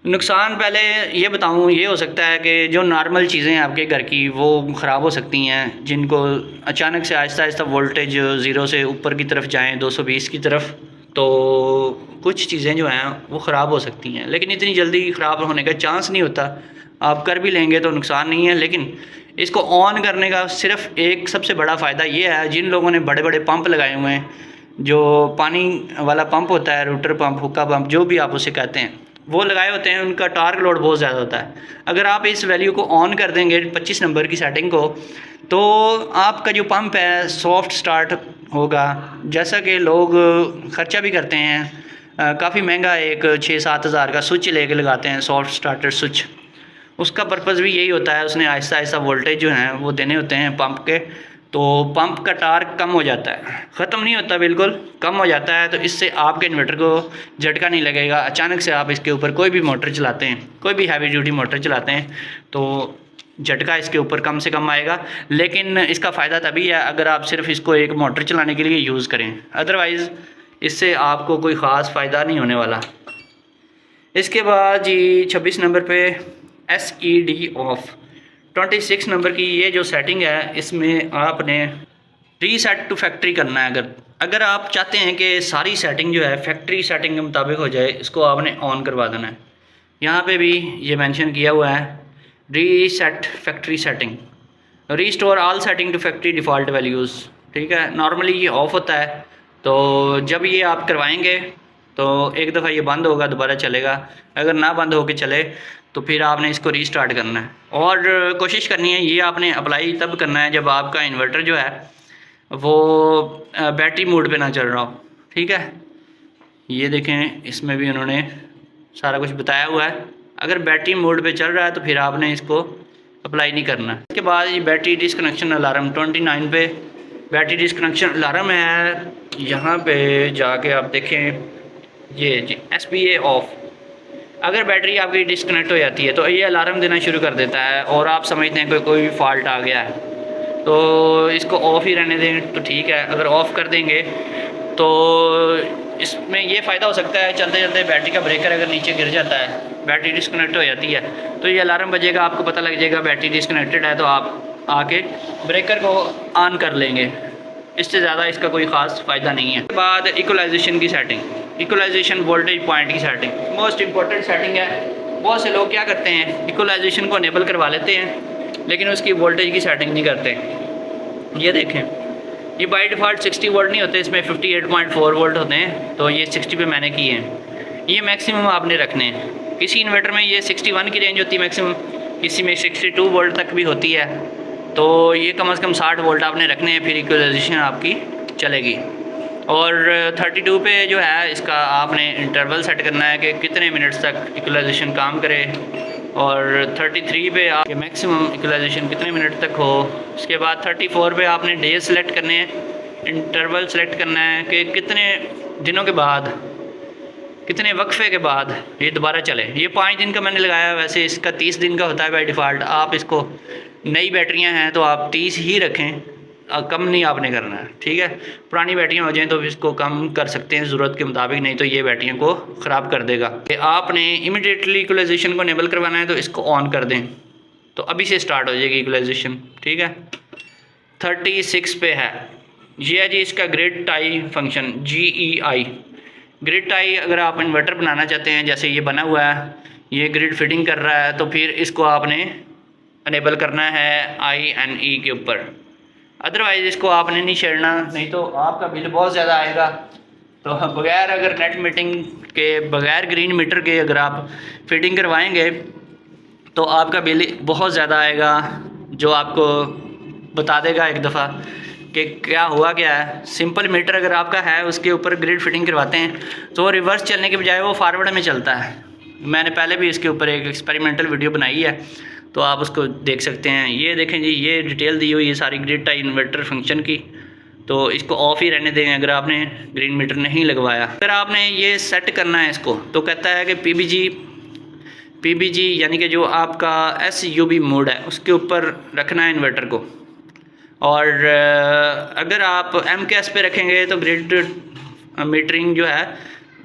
नुकसान पहले ये बताऊँ, ये हो सकता है कि जो नॉर्मल चीज़ें हैं आपके घर की वो ख़राब हो सकती हैं, जिनको अचानक से आहिस्ता आहिस्ता वोल्टेज 0 से ऊपर की तरफ जाएँ 220 की तरफ, तो कुछ चीज़ें जो हैं वो ख़राब हो सकती हैं, लेकिन इतनी जल्दी ख़राब होने का चांस नहीं होता। आप कर भी लेंगे तो नुकसान नहीं है। लेकिन इसको ऑन करने का सिर्फ एक सबसे बड़ा फ़ायदा ये है, जिन लोगों ने बड़े बड़े पंप लगाए हुए हैं, जो पानी वाला पंप होता है, रूटर पंप, हुक्का पंप, जो भी आप उसे कहते हैं, वो लगाए होते हैं, उनका टार्क लोड बहुत ज़्यादा होता है। अगर आप इस वैल्यू को ऑन कर देंगे 25 नंबर की सेटिंग को, तो आपका जो पंप है सॉफ्ट स्टार्ट होगा। जैसा कि लोग ख़र्चा भी करते हैं, काफ़ी महंगा एक 6-7 हज़ार का स्विच लेके लगाते हैं, सॉफ्ट स्टार्टर स्विच। उसका पर्पज़ भी यही होता है, उसने आहिस्ता आहिस्ता वोल्टेज जो हैं वो देने होते हैं पंप के, तो पंप का टार्क कम हो जाता है, ख़त्म नहीं होता, बिल्कुल कम हो जाता है। तो इससे आपके इन्वर्टर को झटका नहीं लगेगा। अचानक से आप इसके ऊपर कोई भी मोटर चलाते हैं, कोई भी हैवी ड्यूटी मोटर चलाते हैं, तो झटका इसके ऊपर कम से कम आएगा। लेकिन इसका फ़ायदा तभी है अगर आप सिर्फ इसको एक मोटर चलाने के लिए यूज़ करें, अदरवाइज़ इससे आपको कोई ख़ास फ़ायदा नहीं होने वाला। इसके बाद जी 26 नंबर पे SED ऑफ। 26 नंबर की ये जो सेटिंग है, इसमें आपने रीसेट टू फैक्ट्री करना है। अगर आप चाहते हैं कि सारी सेटिंग जो है फैक्ट्री सेटिंग के मुताबिक हो जाए, इसको आपने ऑन करवा देना है। यहाँ पे भी ये मेंशन किया हुआ है, reset factory setting, restore all setting to factory default values. ठीक है, नॉर्मली ये ऑफ़ होता है, तो जब ये आप करवाएंगे तो एक दफ़ा ये बंद होगा, दोबारा चलेगा। अगर ना बंद होके चले तो फिर आपने इसको रीस्टार्ट करना है, और कोशिश करनी है ये आपने अप्लाई तब करना है जब आपका इन्वर्टर जो है वो बैटरी मोड पे ना चल रहा हो। ठीक है, ये देखें इसमें भी उन्होंने सारा कुछ बताया हुआ है। अगर बैटरी मोड पे चल रहा है तो फिर आपने इसको अप्लाई नहीं करना। इसके बाद ये बैटरी डिसकनेक्शन अलार्म 29 पे बैटरी डिसकनेक्शन अलार्म है। यहाँ पे जाके आप देखें ये जी SPA ऑफ। अगर बैटरी आपकी डिसकनेक्ट हो जाती है तो ये अलार्म देना शुरू कर देता है और आप समझते हैं कोई फॉल्ट आ गया है, तो इसको ऑफ़ ही रहने दें तो ठीक है। अगर ऑफ़ कर देंगे तो इसमें ये फ़ायदा हो सकता है, चलते चलते बैटरी का ब्रेकर अगर नीचे गिर जाता है, बैटरी डिसकनेक्ट हो जाती है, तो ये अलार्म बजेगा, आपको पता लग जाएगा बैटरी डिसकनेक्टेड है, तो आप आके ब्रेकर को ऑन कर लेंगे। इससे ज़्यादा इसका कोई ख़ास फ़ायदा नहीं है। उसके बाद इक्वलाइजेशन की सेटिंग, इक्वलाइजेशन वोल्टेज पॉइंट की सेटिंग मोस्ट इंपॉर्टेंट सेटिंग है। बहुत से लोग क्या करते हैं, इक्वलाइजेशन को अनेबल करवा लेते हैं लेकिन उसकी वोल्टेज की सेटिंग नहीं करते। ये देखें, ये बाय डिफ़ॉल्ट 60 वोल्ट नहीं होते, इसमें 58.4 वोल्ट होते हैं, तो ये 60 पे मैंने किए हैं। ये मैक्सिमम आपने रखने हैं। किसी इन्वर्टर में ये 61 की रेंज होती है मैक्सिमम, किसी में 62 वोल्ट तक भी होती है, तो ये कम से कम 60 वोल्ट आपने रखने हैं, फिर इक्वलाइजेशन आपकी चलेगी। और 32 पे जो है इसका आपने इंटरवल सेट करना है कि कितने मिनट्स तक इक्वलाइजेशन काम करे, और 33 पे आपके मैक्सिमम इक्वलाइजेशन कितने मिनट तक हो। उसके बाद 34 पे आपने डे सेलेक्ट करने हैं, इंटरवल सेलेक्ट करना है कि कितने दिनों के बाद, कितने वक्फे के बाद ये दोबारा चले। ये 5 दिन का मैंने लगाया, वैसे इसका 30 दिन का होता है बाय डिफ़ॉल्ट। आप इसको, नई बैटरियां हैं तो आप 30 ही रखें, कम नहीं आपने करना है। ठीक है, पुरानी बैटरियां हो जाएं तो इसको कम कर सकते हैं ज़रूरत के मुताबिक, नहीं तो ये बैटरियों को ख़राब कर देगा। आपने इमीडिएटली इक्वलाइजेशन को इनेबल करवाना है तो इसको ऑन कर दें, तो अभी से स्टार्ट हो जाएगी इक्वलाइजेशन। ठीक है, 36 पे है, ये है जी इसका grid tie function, GEI। Grid tie अगर आप इन्वर्टर बनाना चाहते हैं, जैसे ये बना हुआ है, ये ग्रिड फिटिंग कर रहा है, तो फिर इसको आपने अनेबल करना है INE के ऊपर, अदरवाइज़ इसको आपने नहीं छेड़ना, नहीं तो आपका बिल बहुत ज़्यादा आएगा। तो बगैर अगर नेट मीटिंग के, बगैर ग्रीन मीटर के अगर आप फिटिंग करवाएंगे तो आपका बिल बहुत ज़्यादा आएगा, जो आपको बता देगा एक दफ़ा कि क्या हुआ क्या है। सिंपल मीटर अगर आपका है, उसके ऊपर ग्रिड फिटिंग करवाते हैं तो रिवर्स चलने के बजाय वो फारवर्ड में चलता है। मैंने पहले भी इसके ऊपर एक एक्सपेरिमेंटल वीडियो बनाई है, तो आप उसको देख सकते हैं। ये देखें जी, ये डिटेल दी हुई है सारी ग्रिड टाई इन्वर्टर फंक्शन की। तो इसको ऑफ़ ही रहने दें अगर आपने ग्रीन मीटर नहीं लगवाया। अगर आपने ये सेट करना है इसको, तो कहता है कि पीबीजी यानी कि जो आपका SUB मोड है उसके ऊपर रखना है इन्वर्टर को। और अगर आप MKS पे रखेंगे तो ग्रिड मीटरिंग जो है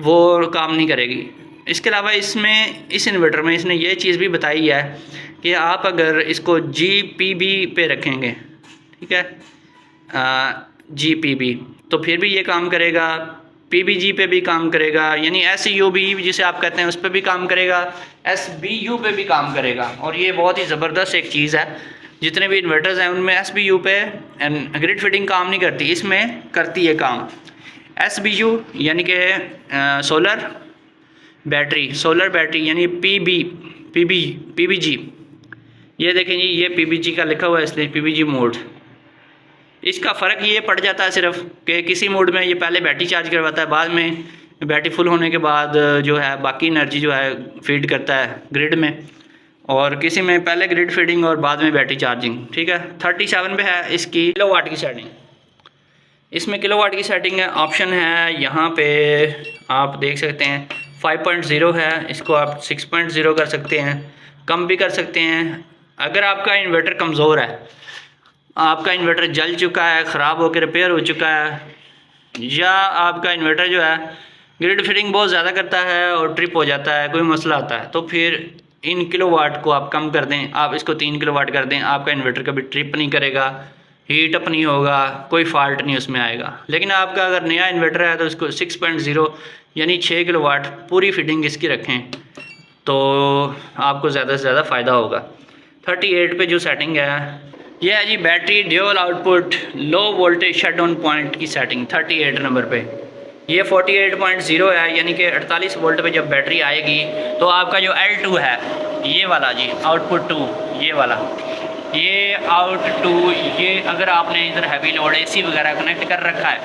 वो काम नहीं करेगी। इसके अलावा इसमें इस इन्वर्टर में इसने ये चीज़ भी बताई है कि आप अगर इसको GPB पे रखेंगे, ठीक है, GPB, तो फिर भी ये काम करेगा। PBG पे भी काम करेगा, यानी SUB जिसे आप कहते हैं उस पर भी काम करेगा, SBU पे भी काम करेगा। और ये बहुत ही ज़बरदस्त एक चीज़ है। जितने भी इन्वर्टर्स हैं उनमें SBU पे ग्रिड फिटिंग काम नहीं करती, इसमें करती है काम। SBU यानी कि सोलर बैटरी यानी PBG। ये देखें जी, ये PBG का लिखा हुआ है इसलिए PBG मोड। इसका फ़र्क ये पड़ जाता है सिर्फ कि किसी मोड में ये पहले बैटरी चार्ज करवाता है, बाद में बैटरी फुल होने के बाद जो है बाकी एनर्जी जो है फीड करता है ग्रिड में, और किसी में पहले ग्रिड फीडिंग और बाद में बैटरी चार्जिंग। ठीक है, 37 पे है इसकी किलोवाट की सेटिंग। इसमें किलोवाट की सेटिंग है, ऑप्शन है यहाँ पे आप देख सकते हैं 5.0 है, इसको आप 6.0 कर सकते हैं, कम भी कर सकते हैं। अगर आपका इन्वर्टर कमज़ोर है, आपका इन्वर्टर जल चुका है, ख़राब होकर रिपेयर हो चुका है, या आपका इन्वर्टर जो है ग्रिड फीडिंग बहुत ज़्यादा करता है और ट्रिप हो जाता है, कोई मसला आता है, तो फिर इन किलोवाट को आप कम कर दें, आप इसको 3 किलोवाट कर दें। आपका इन्वर्टर कभी ट्रिप नहीं करेगा, हीट अप नहीं होगा, कोई फॉल्ट नहीं उसमें आएगा। लेकिन आपका अगर नया इन्वर्टर है तो इसको 6.0 यानी 6 किलोवाट पूरी फिटिंग इसकी रखें तो आपको ज़्यादा से ज़्यादा फ़ायदा होगा। 38 पे जो सेटिंग है ये है जी battery dual output low voltage shut down point की सेटिंग 38 नंबर पे। ये 48.0 है, यानी कि 48 वोल्ट पे जब बैटरी आएगी तो आपका जो L2 है ये वाला जी आउटपुट 2, ये वाला, ये आउट 2, ये अगर आपने इधर हैवी लोड AC वगैरह कनेक्ट कर रखा है,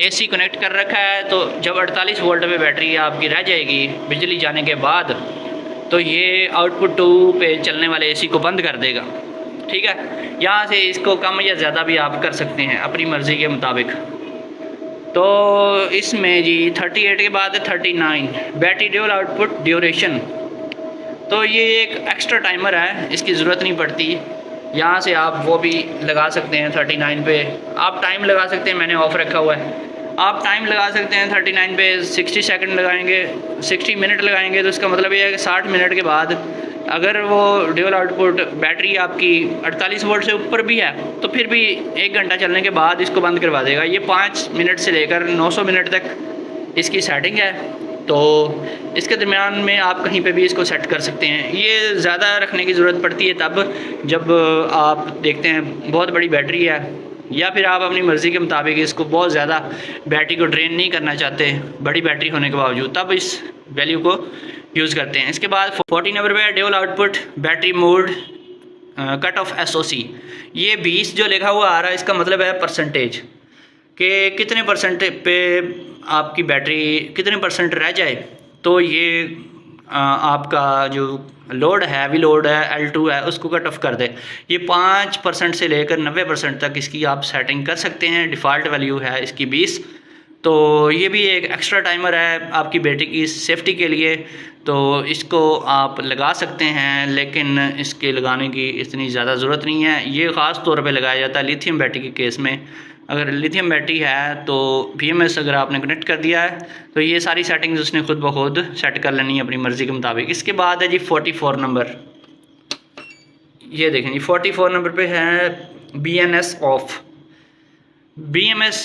AC कनेक्ट कर रखा है, तो जब 48 वोल्ट पे बैटरी आपकी रह जाएगी बिजली जाने के बाद, तो ये आउटपुट 2 पे चलने वाले AC को बंद कर देगा। ठीक है, यहाँ से इसको कम या ज़्यादा भी आप कर सकते हैं अपनी मर्ज़ी के मुताबिक। तो इसमें जी 38 के बाद 39 बैटरी ड्यूल आउटपुट ड्यूरेशन, तो ये एक एक्स्ट्रा टाइमर है, इसकी ज़रूरत नहीं पड़ती। यहाँ से आप वो भी लगा सकते हैं 39 पे, आप टाइम लगा सकते हैं, मैंने ऑफ रखा हुआ है, आप टाइम लगा सकते हैं 39 पे 60 सेकंड लगाएंगे, 60 मिनट लगाएंगे, तो इसका मतलब ये है कि 60 मिनट के बाद अगर वो ड्यूल आउटपुट बैटरी आपकी 48 वोल्ट से ऊपर भी है तो फिर भी 1 घंटा चलने के बाद इसको बंद करवा देगा। ये 5 मिनट से लेकर 900 मिनट तक इसकी सेटिंग है, तो इसके दरमियान में आप कहीं पे भी इसको सेट कर सकते हैं। ये ज़्यादा रखने की ज़रूरत पड़ती है तब जब आप देखते हैं बहुत बड़ी बैटरी है, या फिर आप अपनी मर्ज़ी के मुताबिक इसको बहुत ज़्यादा बैटरी को ड्रेन नहीं करना चाहते बड़ी बैटरी होने के बावजूद, तब इस वैल्यू को यूज़ करते हैं। इसके बाद 40 नंबर पे dual output battery mode cut off SOC। ये 20 जो लिखा हुआ आ रहा है इसका मतलब है परसेंटेज, कि कितने परसेंट पे आपकी बैटरी कितने परसेंट रह जाए तो ये आपका जो लोड है, हैवी लोड है, L2 है, उसको कट ऑफ कर दे। ये 5% से लेकर 90% तक इसकी आप सेटिंग कर सकते हैं। डिफ़ॉल्ट वैल्यू है इसकी 20। तो ये भी एक एक्स्ट्रा टाइमर है आपकी बैटरी की सेफ्टी के लिए, तो इसको आप लगा सकते हैं, लेकिन इसके लगाने की इतनी ज़्यादा ज़रूरत नहीं है। ये ख़ास तौर पे लगाया जाता है लिथियम बैटरी के केस में। अगर लिथियम बैटरी है तो BMS अगर आपने कनेक्ट कर दिया है तो ये सारी सेटिंग्स उसने खुद ब खुद सेट कर लेनी है अपनी मर्ज़ी के मुताबिक। इसके बाद है जी 44 नंबर, ये देखें जी 44 नंबर पे है BNS ऑफ। BMS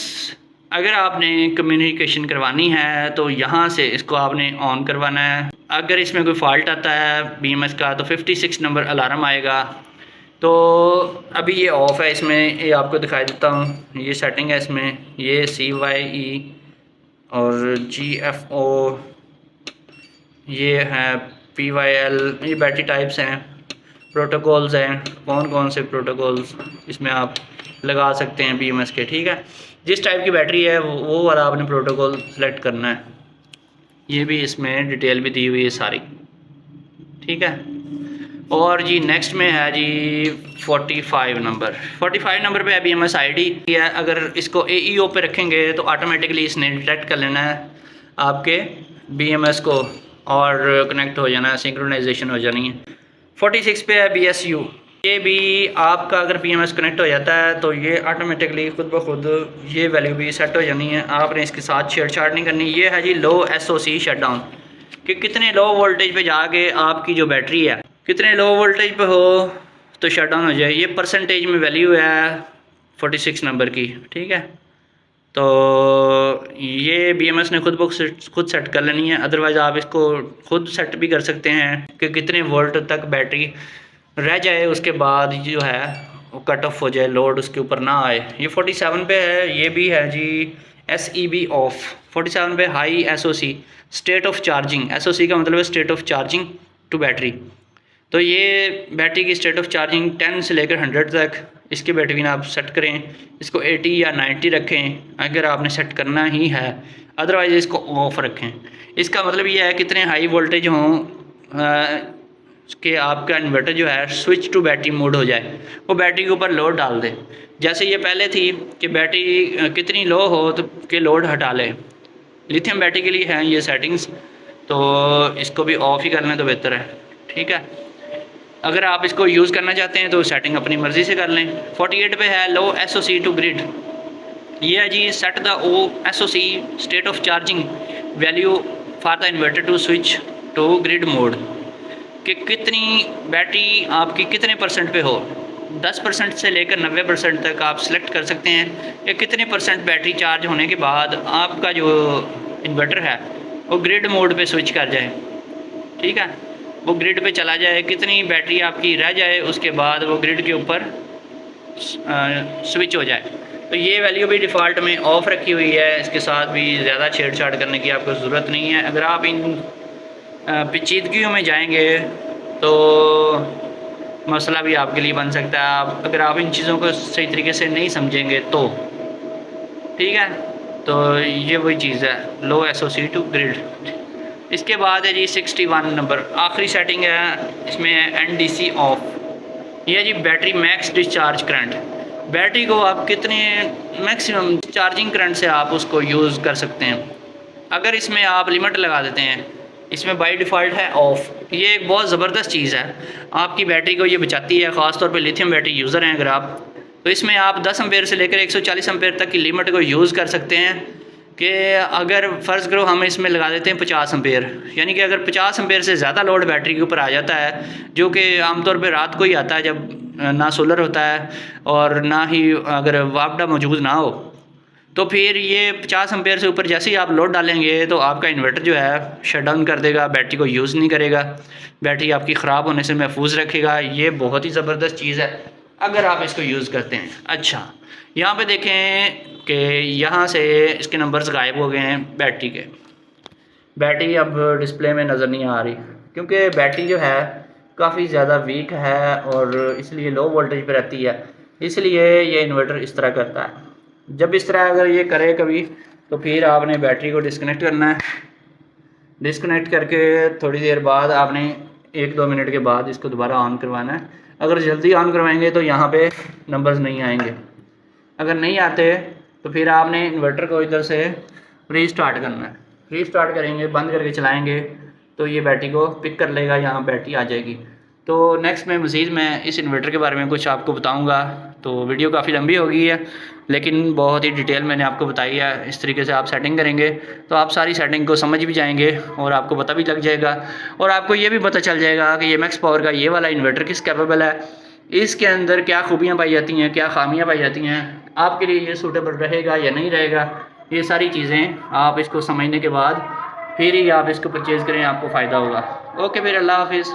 अगर आपने कम्युनिकेशन करवानी है तो यहाँ से इसको आपने ऑन करवाना है। अगर इसमें कोई फॉल्ट आता है BMS का तो 56 नंबर अलार्म आएगा। तो अभी ये ऑफ़ है, इसमें ये आपको दिखाई देता हूँ, ये सेटिंग है इसमें, ये CYE और GFO, ये है PYL, ये बैटरी टाइप्स हैं, प्रोटोकॉल्स हैं, कौन कौन से प्रोटोकॉल्स इसमें आप लगा सकते हैं BMS के। ठीक है, जिस टाइप की बैटरी है वो वाला आपने प्रोटोकॉल सेलेक्ट करना है। ये भी इसमें डिटेल भी दी हुई है सारी। ठीक है, और जी नेक्स्ट में है जी 45 नंबर पे है BMS ID है। अगर इसको AEO पे रखेंगे तो ऑटोमेटिकली इसने डिटेक्ट कर लेना है आपके BMS को और कनेक्ट हो जाना है, सिंक्रोनाइजेशन हो जानी है। 46 पे है BSU। ये भी आपका अगर BMS कनेक्ट हो जाता है तो ये ऑटोमेटिकली खुद ब खुद ये वैल्यू भी सेट हो जानी है, आपने इसके साथ छेड़छाड़ नहीं करनी। ये है जी लो SOC शटडाउन, कि कितने लो वोल्टेज पे जाके आपकी जो बैटरी है कितने लो वोल्टेज पे हो तो शटडाउन हो जाए। ये परसेंटेज में वैल्यू है 46 नंबर की, ठीक है। तो ये BMS ने खुद खुद सेट कर लेनी है, अदरवाइज़ आप इसको खुद सेट भी कर सकते हैं कि कितने वोल्ट तक बैटरी रह जाए, उसके बाद जो है वो कट ऑफ हो जाए, लोड उसके ऊपर ना आए। ये 47 पे है, ये भी है जी SEB ऑफ। 47 पे high SOC state of charging, SOC का मतलब है state of charging to battery. तो ये बैटरी की स्टेट ऑफ चार्जिंग 10 से लेकर 100 तक इसके बैटरी आप सेट करें। इसको 80 या 90 रखें अगर आपने सेट करना ही है, अदरवाइज़ इसको ऑफ रखें। इसका मतलब ये है कितने हाई वोल्टेज हों कि आपका इन्वर्टर जो है स्विच टू बैटरी मोड हो जाए, वो बैटरी के ऊपर लोड डाल दे। जैसे ये पहले थी कि बैटरी कितनी लो हो तो कि लोड हटा ले, लिथियम बैटरी के लिए हैं ये सेटिंग्स, तो इसको भी ऑफ़ ही कर लें तो बेहतर है, ठीक है। अगर आप इसको यूज़ करना चाहते हैं तो सेटिंग अपनी मर्ज़ी से कर लें। 48 पे है लो SOC टू ग्रिड। ये है जी set the SOC state of charging value for the inverter to switch to grid mode, कि कितनी बैटरी आपकी कितने परसेंट पे हो। 10% से लेकर 90% तक आप सिलेक्ट कर सकते हैं कि कितने परसेंट बैटरी चार्ज होने के बाद आपका जो इन्वर्टर है वो ग्रिड मोड पे स्विच कर जाए, ठीक है, वो ग्रिड पे चला जाए। कितनी बैटरी आपकी रह जाए उसके बाद वो ग्रिड के ऊपर स्विच हो जाए। तो ये वैल्यू भी डिफ़ॉल्ट में ऑफ़ रखी हुई है, इसके साथ भी ज़्यादा छेड़छाड़ करने की आपको ज़रूरत नहीं है। अगर आप इन पेचीदगियों में जाएंगे तो मसला भी आपके लिए बन सकता है, आप अगर आप इन चीज़ों को सही तरीके से नहीं समझेंगे तो, ठीक है। तो ये वही चीज़ है लो SOC टू ग्रिड। इसके बाद है जी 61 नंबर, आखिरी सेटिंग है इसमें है NDC ऑफ। ये जी battery max discharge current, battery को आप कितने मैक्सिमम चार्जिंग करंट से आप उसको यूज़ कर सकते हैं। अगर इसमें आप लिमिट लगा देते हैं, इसमें बाय डिफ़ॉल्ट है ऑफ़। ये एक बहुत ज़बरदस्त चीज़ है, आपकी बैटरी को ये बचाती है, ख़ास तौर पे लिथियम बैटरी यूज़र हैं अगर आप, तो इसमें आप 10 एम्पेयर से लेकर 140 एम्पेयर तक की लिमिट को यूज़ कर सकते हैं। कि अगर फ़र्ज़ करो हम इसमें लगा देते हैं 50 एम्पेयर, यानी कि अगर 50 एम्पेयर से ज़्यादा लोड बैटरी के ऊपर आ जाता है, जो कि आमतौर पे रात को ही आता है जब ना सोलर होता है और ना ही अगर वापडा मौजूद ना हो, तो फिर ये 50 एम्पेयर से ऊपर जैसे ही आप लोड डालेंगे तो आपका इन्वर्टर जो है शट डाउन कर देगा, बैटरी को यूज़ नहीं करेगा, बैटरी आपकी ख़राब होने से महफूज रखेगा। ये बहुत ही ज़बरदस्त चीज़ है अगर आप इसको यूज़ करते हैं। अच्छा, यहाँ पे देखें कि यहाँ से इसके नंबर्स गायब हो गए हैं बैटरी के। बैटरी अब डिस्प्ले में नज़र नहीं आ रही क्योंकि बैटरी जो है काफ़ी ज़्यादा वीक है और इसलिए लो वोल्टेज पे रहती है, इसलिए ये इन्वर्टर इस तरह करता है। जब इस तरह अगर ये करे कभी तो फिर आपने बैटरी को डिस्कनेक्ट करना है। डिस्कनेक्ट करके थोड़ी देर बाद आपने 1-2 मिनट के बाद इसको दोबारा ऑन करवाना है। अगर जल्दी ऑन करवाएंगे तो यहाँ पे नंबर्स नहीं आएंगे, अगर नहीं आते तो फिर आपने इन्वर्टर को इधर से रीस्टार्ट करना है। रीस्टार्ट करेंगे, बंद करके चलाएँगे तो ये बैटरी को पिक कर लेगा, यहाँ बैटरी आ जाएगी। तो नेक्स्ट में मज़ीद मैं इस इन्वर्टर के बारे में कुछ आपको बताऊंगा। तो वीडियो काफ़ी लंबी हो गई है लेकिन बहुत ही डिटेल मैंने आपको बताई है। इस तरीके से आप सेटिंग करेंगे तो आप सारी सेटिंग को समझ भी जाएंगे और आपको पता भी लग जाएगा और आपको ये भी पता चल जाएगा कि ये मैक्स पावर का ये वाला इन्वर्टर किस कैपेबल है, इसके अंदर क्या खूबियाँ पाई जाती हैं, क्या खामियाँ पाई जाती हैं, आपके लिए ये सूटेबल रहेगा या नहीं रहेगा। ये सारी चीज़ें आप इसको समझने के बाद फिर ही आप इसको परचेज़ करें, आपको फ़ायदा होगा। ओके, फिर अल्लाह हाफिज़।